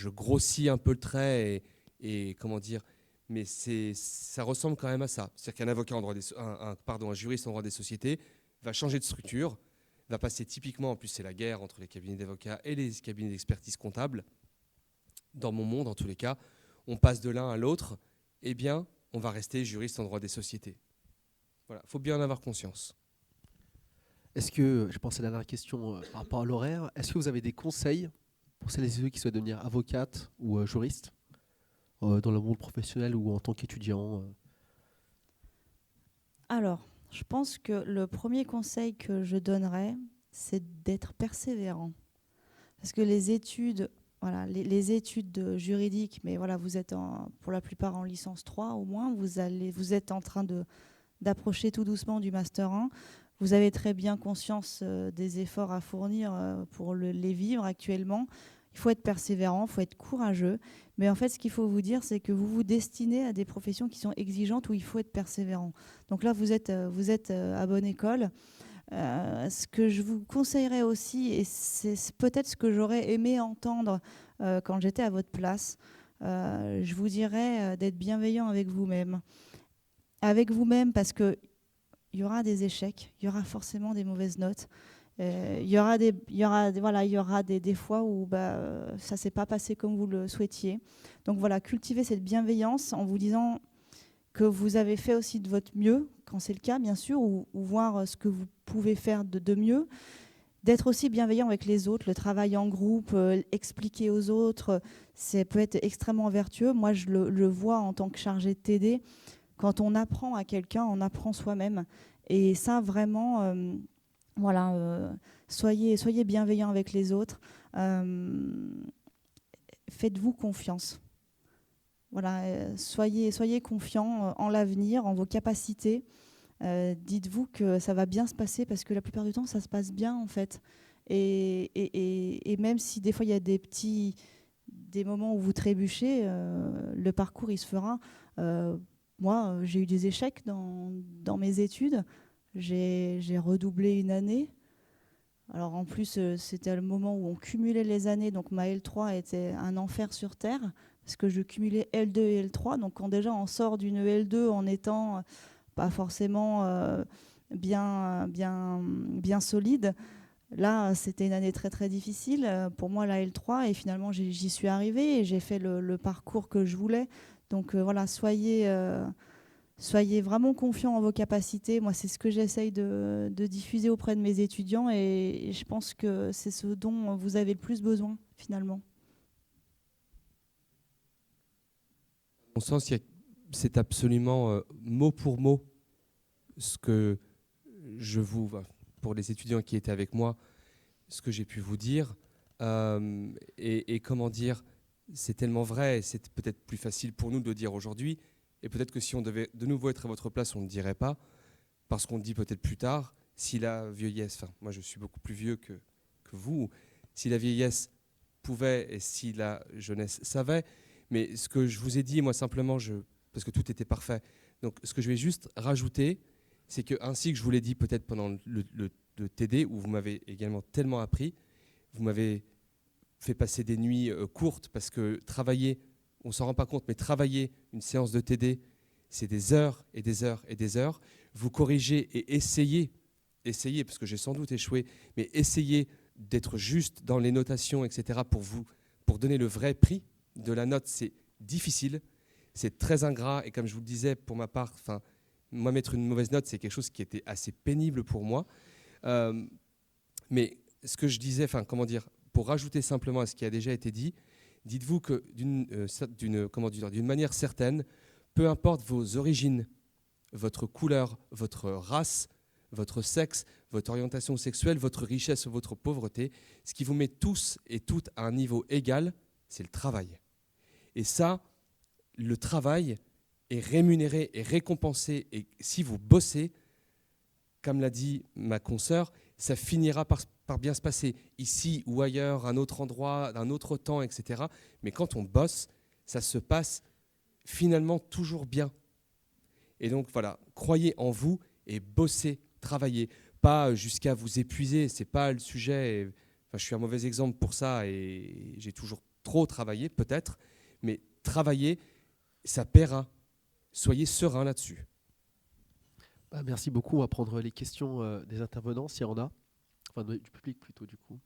grossis un peu le trait et comment dire, mais ça ressemble quand même à ça. C'est-à-dire qu'un avocat un juriste en droit des sociétés va changer de structure, va passer typiquement, en plus c'est la guerre entre les cabinets d'avocats et les cabinets d'expertise comptable. Dans mon monde, en tous les cas, on passe de l'un à l'autre, eh bien, on va rester juriste en droit des sociétés. Voilà, il faut bien en avoir conscience. Est-ce que, je pense à la dernière question par rapport à l'horaire, est-ce que vous avez des conseils pour celles et ceux qui souhaitent devenir avocate ou juriste dans le monde professionnel ou en tant qu'étudiant Alors, je pense que le premier conseil que je donnerais, c'est d'être persévérant. Parce que les études... Voilà, les études juridiques, mais voilà, vous êtes pour la plupart en licence 3 au moins, vous êtes en train d'approcher tout doucement du Master 1. Vous avez très bien conscience des efforts à fournir pour les vivre actuellement. Il faut être persévérant, il faut être courageux. Mais en fait, ce qu'il faut vous dire, c'est que vous vous destinez à des professions qui sont exigeantes où il faut être persévérant. Donc là, vous êtes à bonne école. Ce que je vous conseillerais aussi, et c'est peut-être ce que j'aurais aimé entendre quand j'étais à votre place, je vous dirais d'être bienveillant avec vous-même. Avec vous-même, parce qu'il y aura des échecs, il y aura forcément des mauvaises notes, il y aura des fois où ça ne s'est pas passé comme vous le souhaitiez. Donc voilà, cultivez cette bienveillance en vous disant que vous avez fait aussi de votre mieux, quand c'est le cas, bien sûr, ou voir ce que vous pouvez faire de mieux. D'être aussi bienveillant avec les autres, le travail en groupe, expliquer aux autres, ça peut être extrêmement vertueux. Moi, je le vois en tant que chargée de TD. Quand on apprend à quelqu'un, on apprend soi-même. Et ça, vraiment, soyez bienveillant avec les autres. Faites-vous confiance. Voilà, soyez confiants en l'avenir, en vos capacités. Dites-vous que ça va bien se passer parce que la plupart du temps, ça se passe bien en fait. Et même si des fois, il y a des moments où vous trébuchez, le parcours, il se fera. Moi, j'ai eu des échecs dans mes études. J'ai redoublé une année. Alors en plus, c'était le moment où on cumulait les années. Donc ma L3 était un enfer sur Terre parce que je cumulais L2 et L3. Donc quand déjà on sort d'une L2 en étant pas forcément bien solide, là c'était une année très très difficile. Pour moi la L3 et finalement j'y suis arrivée et j'ai fait le parcours que je voulais. Donc voilà, soyez vraiment confiants en vos capacités. Moi, c'est ce que j'essaye de diffuser auprès de mes étudiants et je pense que c'est ce dont vous avez le plus besoin, finalement. À mon sens, c'est absolument mot pour mot ce que pour les étudiants qui étaient avec moi, ce que j'ai pu vous dire. Et comment dire, c'est tellement vrai, et c'est peut-être plus facile pour nous de le dire aujourd'hui. Et peut-être que si on devait de nouveau être à votre place, on ne le dirait pas, parce qu'on le dit peut-être plus tard, si la vieillesse, enfin moi je suis beaucoup plus vieux que vous, si la vieillesse pouvait et si la jeunesse savait, mais ce que je vous ai dit, moi simplement, parce que tout était parfait, donc ce que je vais juste rajouter, c'est que ainsi que je vous l'ai dit peut-être pendant le TD, où vous m'avez également tellement appris, vous m'avez fait passer des nuits courtes, parce que travailler, on ne s'en rend pas compte, mais travailler une séance de TD, c'est des heures et des heures et des heures. Vous corrigez et essayez, parce que j'ai sans doute échoué, mais essayez d'être juste dans les notations, etc., pour donner le vrai prix de la note. C'est difficile, c'est très ingrat, et comme je vous le disais, pour ma part, moi, mettre une mauvaise note, c'est quelque chose qui était assez pénible pour moi. Mais ce que je disais, pour rajouter simplement à ce qui a déjà été dit, dites-vous que d'une manière certaine, peu importe vos origines, votre couleur, votre race, votre sexe, votre orientation sexuelle, votre richesse ou votre pauvreté, ce qui vous met tous et toutes à un niveau égal, c'est le travail. Et ça, le travail est rémunéré et récompensé. Et si vous bossez, comme l'a dit ma consoeur, ça finira par bien se passer, ici ou ailleurs, à un autre endroit, un autre temps, etc. Mais quand on bosse, ça se passe finalement toujours bien. Et donc voilà, croyez en vous et bossez, travaillez. Pas jusqu'à vous épuiser, c'est pas le sujet. Je suis un mauvais exemple pour ça et j'ai toujours trop travaillé, peut-être. Mais travaillez, ça paiera. Soyez serein là-dessus. Merci beaucoup. On va prendre les questions des intervenants, s'il y en a. Enfin, du public plutôt, du coup.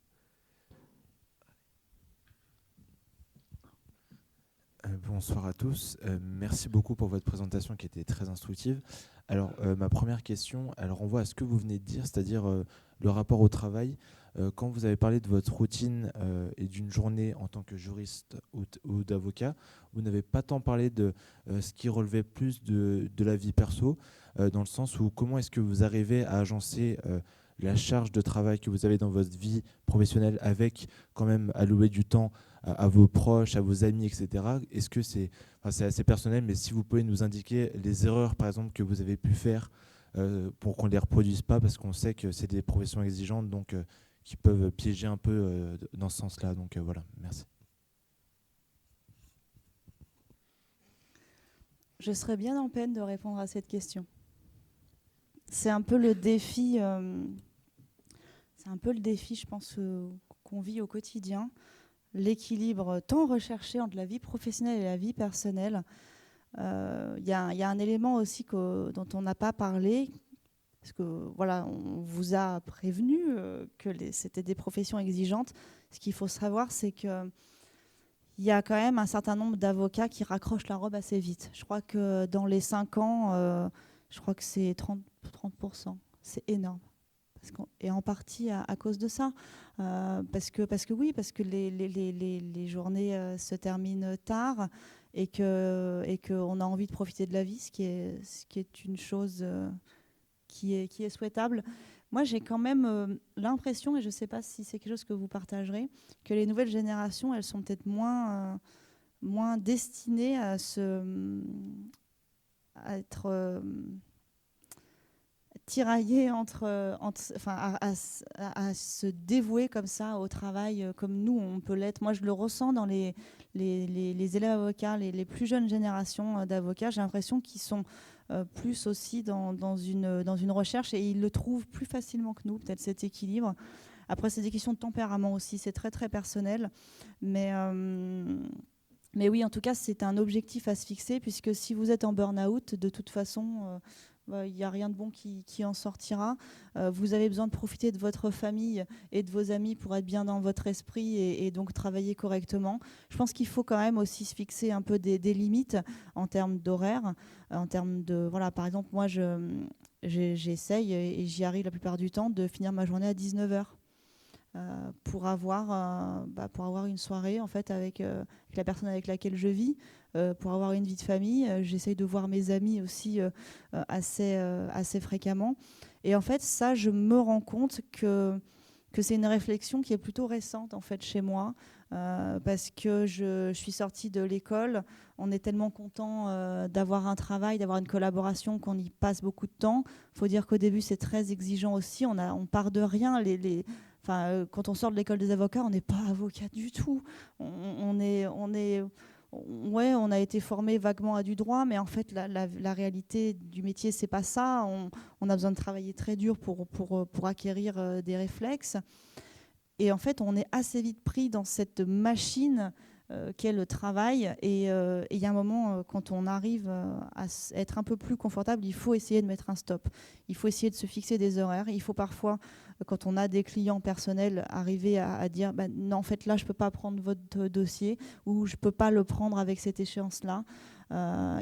Bonsoir à tous. Merci beaucoup pour votre présentation qui était très instructive. Alors, ma première question, elle renvoie à ce que vous venez de dire, c'est-à-dire le rapport au travail. Quand vous avez parlé de votre routine et d'une journée en tant que juriste ou d'avocat, vous n'avez pas tant parlé de ce qui relevait plus de la vie perso, dans le sens où comment est-ce que vous arrivez à agencer la charge de travail que vous avez dans votre vie professionnelle avec quand même allouer du temps à vos proches, à vos amis, etc. Est-ce que c'est assez personnel, mais si vous pouvez nous indiquer les erreurs, par exemple, que vous avez pu faire pour qu'on ne les reproduise pas, parce qu'on sait que c'est des professions exigeantes, donc qui peuvent piéger un peu dans ce sens-là. Donc voilà, merci. Je serais bien en peine de répondre à cette question. C'est un peu le défi, je pense, qu'on vit au quotidien. L'équilibre tant recherché entre la vie professionnelle et la vie personnelle. Il y a un élément aussi dont on n'a pas parlé, parce que voilà, on vous a prévenu que c'était des professions exigeantes. Ce qu'il faut savoir, c'est qu'il y a quand même un certain nombre d'avocats qui raccrochent la robe assez vite. Je crois que dans les 5 ans, je crois que c'est 30%. C'est énorme. Et en partie à cause de ça. Parce que les journées se terminent tard et qu'on a envie de profiter de la vie, ce qui est une chose qui est souhaitable. Moi, j'ai quand même l'impression, et je ne sais pas si c'est quelque chose que vous partagerez, que les nouvelles générations, elles sont peut-être moins destinées à être tiraillées à se dévouer comme ça au travail, comme nous, on peut l'être. Moi, je le ressens dans les élèves avocats, les plus jeunes générations d'avocats. J'ai l'impression qu'ils sont plus aussi dans une recherche et ils le trouvent plus facilement que nous, peut-être cet équilibre. Après, c'est des questions de tempérament aussi, c'est très très personnel. Mais oui, en tout cas, c'est un objectif à se fixer, puisque si vous êtes en burn-out, de toute façon, il n'y a rien de bon qui en sortira. Vous avez besoin de profiter de votre famille et de vos amis pour être bien dans votre esprit et donc travailler correctement. Je pense qu'il faut quand même aussi se fixer un peu des limites en termes d'horaire, en termes de... Voilà, par exemple, moi, j'essaye, et j'y arrive la plupart du temps, de finir ma journée à 19h. Pour avoir une soirée en fait avec la personne avec laquelle je vis, pour avoir une vie de famille. J'essaye de voir mes amis aussi assez fréquemment. Et en fait, ça, je me rends compte que c'est une réflexion qui est plutôt récente en fait chez moi, parce que je suis sortie de l'école. On est tellement content d'avoir un travail, d'avoir une collaboration qu'on y passe beaucoup de temps. Il faut dire qu'au début, c'est très exigeant aussi. On part de rien. Quand on sort de l'école des avocats, on n'est pas avocat du tout. On a été formé vaguement à du droit, mais en fait, la réalité du métier, c'est pas ça. On a besoin de travailler très dur pour acquérir des réflexes. Et en fait, on est assez vite pris dans cette machine qu'est le travail. Et il y a un moment, quand on arrive à être un peu plus confortable, il faut essayer de mettre un stop. Il faut essayer de se fixer des horaires. Il faut parfois, quand on a des clients personnels, arriver à dire non, en fait, là, je ne peux pas prendre votre dossier ou je ne peux pas le prendre avec cette échéance-là.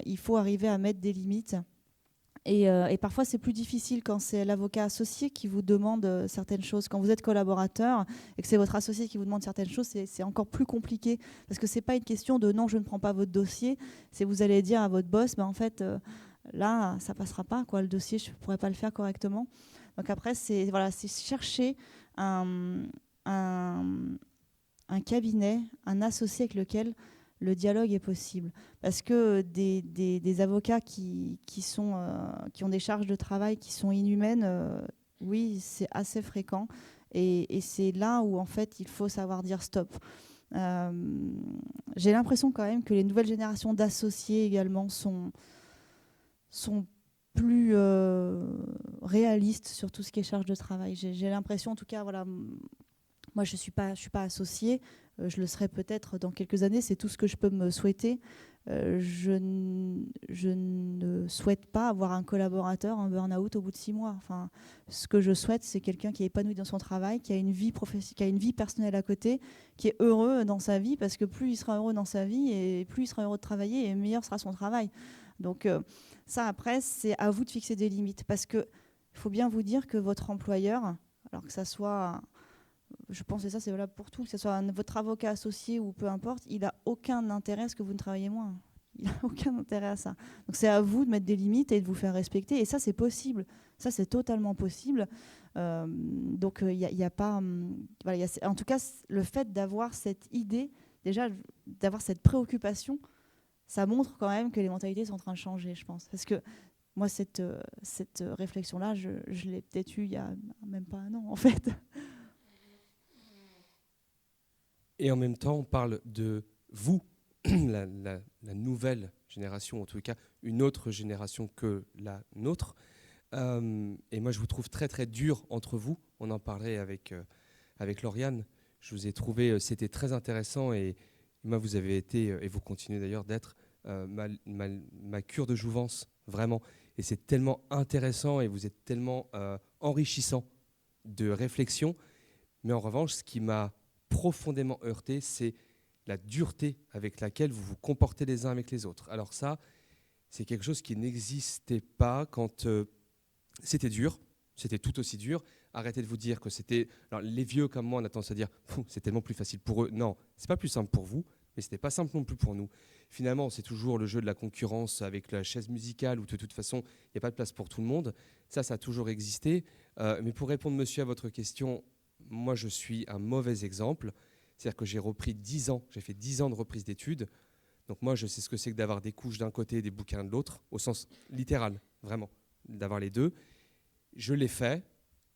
Il faut arriver à mettre des limites. Et parfois, c'est plus difficile quand c'est l'avocat associé qui vous demande certaines choses. Quand vous êtes collaborateur et que c'est votre associé qui vous demande certaines choses, c'est encore plus compliqué. Parce que ce n'est pas une question de non, je ne prends pas votre dossier. C'est vous allez dire à votre boss, en fait, là, ça ne passera pas. Le dossier, je ne pourrais pas le faire correctement. Donc après, c'est chercher un cabinet, un associé avec lequel le dialogue est possible. Parce que des avocats qui ont des charges de travail qui sont inhumaines, oui, c'est assez fréquent. Et c'est là où, en fait, il faut savoir dire stop. J'ai l'impression quand même que les nouvelles générations d'associés également sont plus réalistes sur tout ce qui est charge de travail. J'ai l'impression, en tout cas, voilà, moi, je suis pas associée. Je le serai peut-être dans quelques années. C'est tout ce que je peux me souhaiter. Je ne souhaite pas avoir un collaborateur en burn-out au bout de 6 mois. Enfin, ce que je souhaite, c'est quelqu'un qui est épanoui dans son travail, qui a une vie qui a une vie personnelle à côté, qui est heureux dans sa vie, parce que plus il sera heureux dans sa vie et plus il sera heureux de travailler et meilleur sera son travail. Donc ça, après, c'est à vous de fixer des limites. Parce qu'il faut bien vous dire que votre employeur, alors que ça soit... Je pense que ça, c'est valable pour tout, que ce soit votre avocat associé ou peu importe, il n'a aucun intérêt à ce que vous ne travaillez moins. Il n'a aucun intérêt à ça. Donc c'est à vous de mettre des limites et de vous faire respecter. Et ça, c'est possible. Ça, c'est totalement possible. Donc il n'y a pas... voilà, en tout cas, le fait d'avoir cette idée, déjà, d'avoir cette préoccupation, ça montre quand même que les mentalités sont en train de changer, je pense. Parce que moi, cette réflexion-là, je l'ai peut-être eue il n'y a même pas un an, en fait. Et en même temps, on parle de vous, la nouvelle génération, en tout cas une autre génération que la nôtre. Et moi, je vous trouve très, très dur entre vous. On en parlait avec Lauriane. Je vous ai trouvé, c'était très intéressant. Et moi, vous avez été, et vous continuez d'ailleurs d'être, ma cure de jouvence, vraiment. Et c'est tellement intéressant et vous êtes tellement enrichissant de réflexion. Mais en revanche, ce qui m'a profondément heurté, c'est la dureté avec laquelle vous vous comportez les uns avec les autres. Alors ça, c'est quelque chose qui n'existait pas quand c'était dur, c'était tout aussi dur. Arrêtez de vous dire que c'était... Alors, les vieux comme moi, on a tendance à dire « c'est tellement plus facile pour eux ». Non, c'est pas plus simple pour vous, mais c'était pas simple non plus pour nous. Finalement, c'est toujours le jeu de la concurrence avec la chaise musicale où de toute façon, il n'y a pas de place pour tout le monde. Ça a toujours existé. Mais pour répondre, monsieur, à votre question, moi, je suis un mauvais exemple. C'est-à-dire que j'ai fait 10 ans de reprise d'études. Donc moi, je sais ce que c'est que d'avoir des couches d'un côté et des bouquins de l'autre, au sens littéral, vraiment, d'avoir les deux. Je l'ai fait.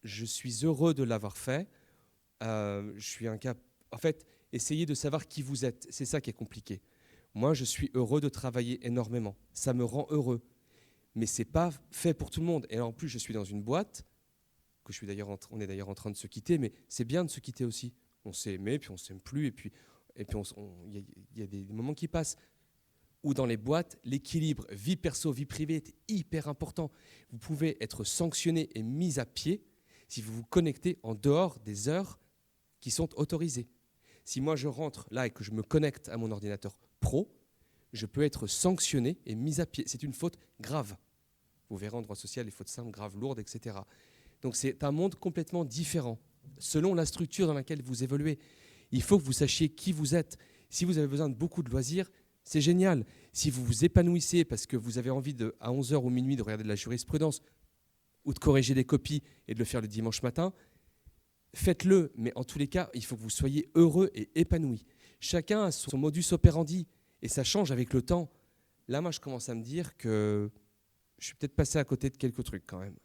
Je suis heureux de l'avoir fait. Je suis un cas... En fait, essayez de savoir qui vous êtes. C'est ça qui est compliqué. Moi, je suis heureux de travailler énormément. Ça me rend heureux. Mais ce n'est pas fait pour tout le monde. Et en plus, je suis dans une boîte, on est d'ailleurs en train de se quitter, mais c'est bien de se quitter aussi. On s'est aimé, puis on ne s'aime plus, et puis il y a des moments qui passent. Ou dans les boîtes, l'équilibre vie perso, vie privée est hyper important. Vous pouvez être sanctionné et mis à pied si vous vous connectez en dehors des heures qui sont autorisées. Si moi je rentre là et que je me connecte à mon ordinateur pro, je peux être sanctionné et mis à pied. C'est une faute grave. Vous verrez en droit social les fautes simples, graves, lourdes, etc. Donc c'est un monde complètement différent, selon la structure dans laquelle vous évoluez. Il faut que vous sachiez qui vous êtes. Si vous avez besoin de beaucoup de loisirs, c'est génial. Si vous vous épanouissez parce que vous avez envie à 11h ou minuit de regarder de la jurisprudence ou de corriger des copies et de le faire le dimanche matin, faites-le. Mais en tous les cas, il faut que vous soyez heureux et épanoui. Chacun a son modus operandi et ça change avec le temps. Là, moi, je commence à me dire que je suis peut-être passé à côté de quelques trucs quand même.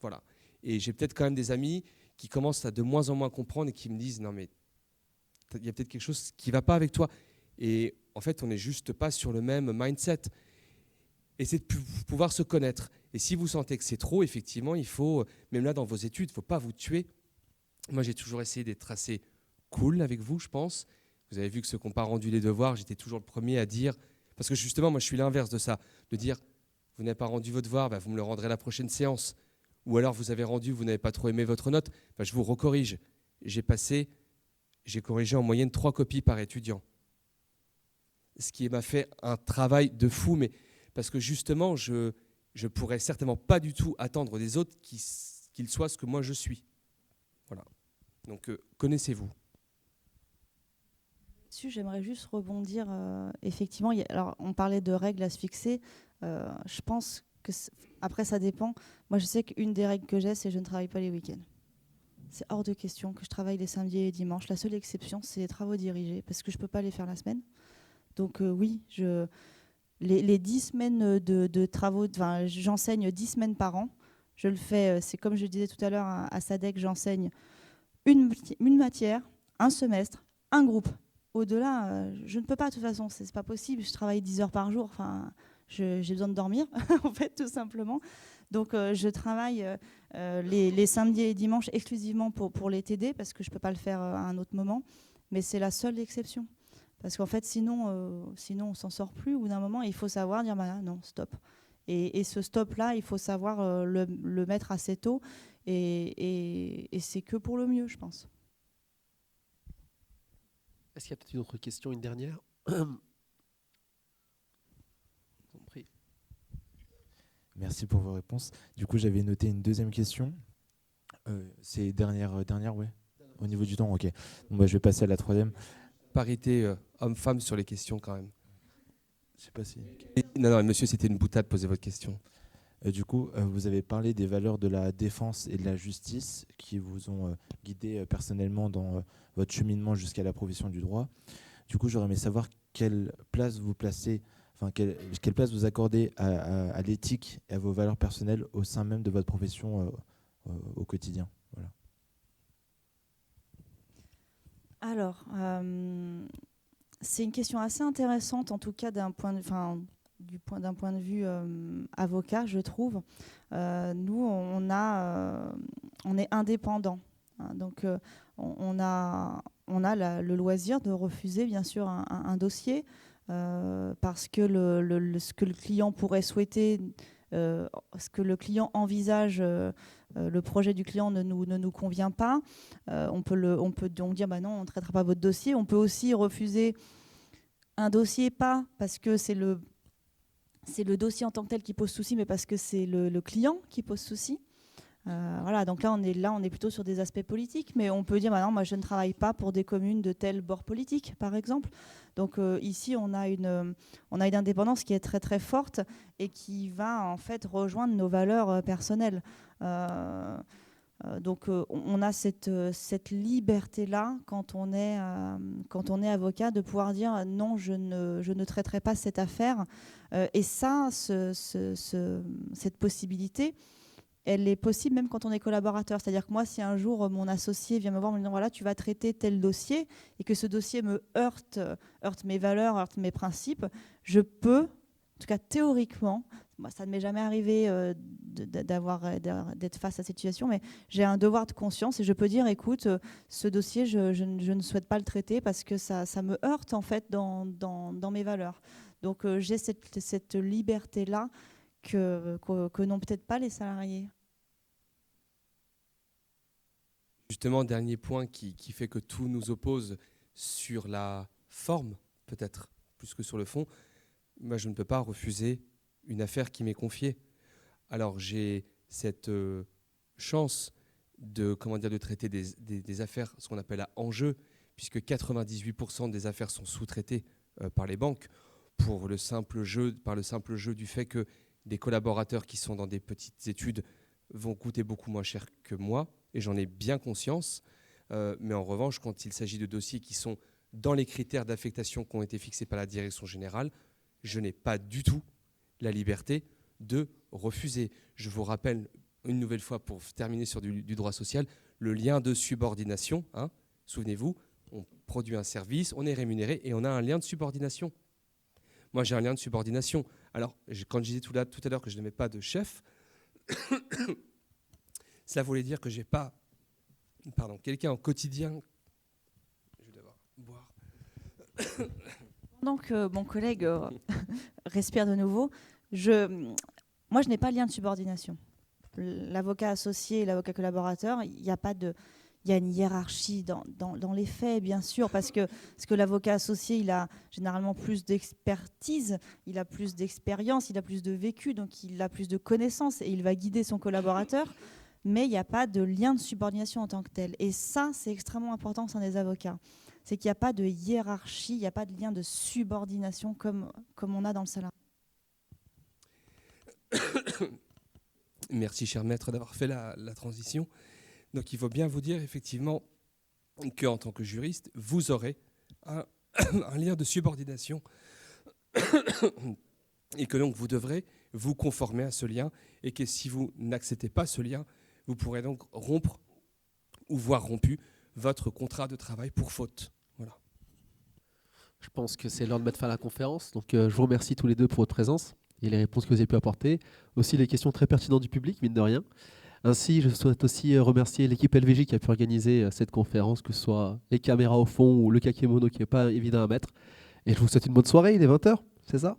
Voilà. Et j'ai peut-être quand même des amis qui commencent à de moins en moins comprendre et qui me disent « Non, mais il y a peut-être quelque chose qui ne va pas avec toi. » Et en fait, on n'est juste pas sur le même mindset. Et c'est de pouvoir se connaître. Et si vous sentez que c'est trop, effectivement, il faut, même là dans vos études, il ne faut pas vous tuer. Moi, j'ai toujours essayé d'être assez cool avec vous, je pense. Vous avez vu que ceux qui n'ont pas rendu les devoirs, j'étais toujours le premier à dire, parce que justement, moi je suis l'inverse de ça, de dire, vous n'avez pas rendu votre devoir, vous me le rendrez à la prochaine séance. Ou alors vous avez rendu, vous n'avez pas trop aimé votre note, je vous recorrige. J'ai corrigé en moyenne 3 copies par étudiant. Ce qui m'a fait un travail de fou, mais parce que justement, je ne pourrais certainement pas du tout attendre des autres qu'ils soient ce que moi je suis. Voilà. Donc, connaissez-vous. J'aimerais juste rebondir. Effectivement, alors, on parlait de règles à se fixer. Je pense que, après, ça dépend. Moi, je sais qu'une des règles que j'ai, c'est que je ne travaille pas les week-ends. C'est hors de question que je travaille les samedis et les dimanches. La seule exception, c'est les travaux dirigés, parce que je ne peux pas les faire la semaine. Donc oui, les 10 semaines de travaux, j'enseigne 10 semaines par an. Je le fais, c'est comme je disais tout à l'heure à SADEC, j'enseigne une matière, un semestre, un groupe. Au-delà, je ne peux pas, de toute façon, c'est pas possible. Je travaille 10 heures par jour, j'ai besoin de dormir, en fait, tout simplement. Donc je travaille les samedis et les dimanches exclusivement pour les TD, parce que je ne peux pas le faire à un autre moment. Mais c'est la seule exception. Parce qu'en fait, sinon on ne s'en sort plus. Au bout d'un moment, il faut savoir dire non, stop. Et ce stop-là, il faut savoir le mettre assez tôt. Et c'est que pour le mieux, je pense. Est-ce qu'il y a peut-être une autre question, une dernière? Merci pour vos réponses. Du coup, j'avais noté une deuxième question. C'est dernière, ouais. Au niveau du temps, ok. Donc, je vais passer à la troisième. Parité homme-femme sur les questions quand même. Je sais pas si. Non, monsieur, c'était une boutade, posez votre question. Du coup, vous avez parlé des valeurs de la défense et de la justice qui vous ont guidé personnellement dans votre cheminement jusqu'à la profession du droit. Du coup, j'aurais aimé savoir quelle place vous placez, quelle place vous accordez à l'éthique et à vos valeurs personnelles au sein même de votre profession au quotidien. Voilà. Alors, c'est une question assez intéressante, en tout cas d'un point de vue avocat, je trouve. Nous, on est indépendant. Hein, donc, on a le loisir de refuser, bien sûr, un dossier parce que ce que le client pourrait souhaiter, ce que le client envisage, le projet du client ne nous convient pas. On peut donc dire non, on ne traitera pas votre dossier. On peut aussi refuser un dossier, pas parce que c'est le dossier en tant que tel qui pose souci, mais parce que c'est le client qui pose souci. Voilà, donc là on est plutôt sur des aspects politiques, mais on peut dire non, moi je ne travaille pas pour des communes de tel bord politique, par exemple. Donc ici on a une indépendance qui est très très forte et qui va en fait rejoindre nos valeurs personnelles. Donc on a cette liberté-là quand on est avocat de pouvoir dire non, je ne traiterai pas cette affaire. Et ça, cette possibilité, elle est possible même quand on est collaborateur. C'est-à-dire que moi, si un jour mon associé vient me voir en me disant voilà, tu vas traiter tel dossier et que ce dossier me heurte mes valeurs, heurte mes principes, je peux, en tout cas théoriquement, moi, ça ne m'est jamais arrivé d'être face à cette situation, mais j'ai un devoir de conscience et je peux dire écoute, ce dossier, je ne souhaite pas le traiter parce que ça me heurte en fait dans mes valeurs. Donc j'ai cette liberté-là que n'ont peut-être pas les salariés. Justement, dernier point qui fait que tout nous oppose sur la forme, peut-être, plus que sur le fond. Moi, je ne peux pas refuser une affaire qui m'est confiée. Alors, j'ai cette chance de traiter des affaires, ce qu'on appelle à enjeu, puisque 98% des affaires sont sous-traitées par les banques par le simple jeu du fait que des collaborateurs qui sont dans des petites études vont coûter beaucoup moins cher que moi, et j'en ai bien conscience. Mais en revanche, quand il s'agit de dossiers qui sont dans les critères d'affectation qui ont été fixés par la direction générale, je n'ai pas du tout la liberté de refuser. Je vous rappelle une nouvelle fois, pour terminer sur du droit social, le lien de subordination. Hein, souvenez-vous, on produit un service, on est rémunéré et on a un lien de subordination. Moi, j'ai un lien de subordination. Alors, quand je disais tout à l'heure que je n'aimais pas de chef, cela voulait dire que je n'ai pas quelqu'un au quotidien. Je vais devoir boire. Donc, mon collègue respire de nouveau. Moi, je n'ai pas de lien de subordination. L'avocat associé et l'avocat collaborateur, il n'y a pas de... Il y a une hiérarchie dans les faits, bien sûr, parce que l'avocat associé, il a généralement plus d'expertise, il a plus d'expérience, il a plus de vécu, donc il a plus de connaissances et il va guider son collaborateur, mais il n'y a pas de lien de subordination en tant que tel. Et ça, c'est extrêmement important au sein des avocats. C'est qu'il n'y a pas de hiérarchie, il n'y a pas de lien de subordination comme on a dans le salariat. Merci, cher maître, d'avoir fait la transition. Donc, il faut bien vous dire, effectivement, qu'en tant que juriste, vous aurez un lien de subordination et que donc vous devrez vous conformer à ce lien et que si vous n'acceptez pas ce lien, vous pourrez donc rompre ou voir rompu votre contrat de travail pour faute. Voilà. Je pense que c'est l'heure de mettre fin à la conférence. Donc, je vous remercie tous les deux pour votre présence et les réponses que vous avez pu apporter. Aussi, les questions très pertinentes du public, mine de rien. Ainsi, je souhaite aussi remercier l'équipe LVJ qui a pu organiser cette conférence, que ce soit les caméras au fond ou le kakémono qui n'est pas évident à mettre. Et je vous souhaite une bonne soirée, il est 20h, c'est ça ?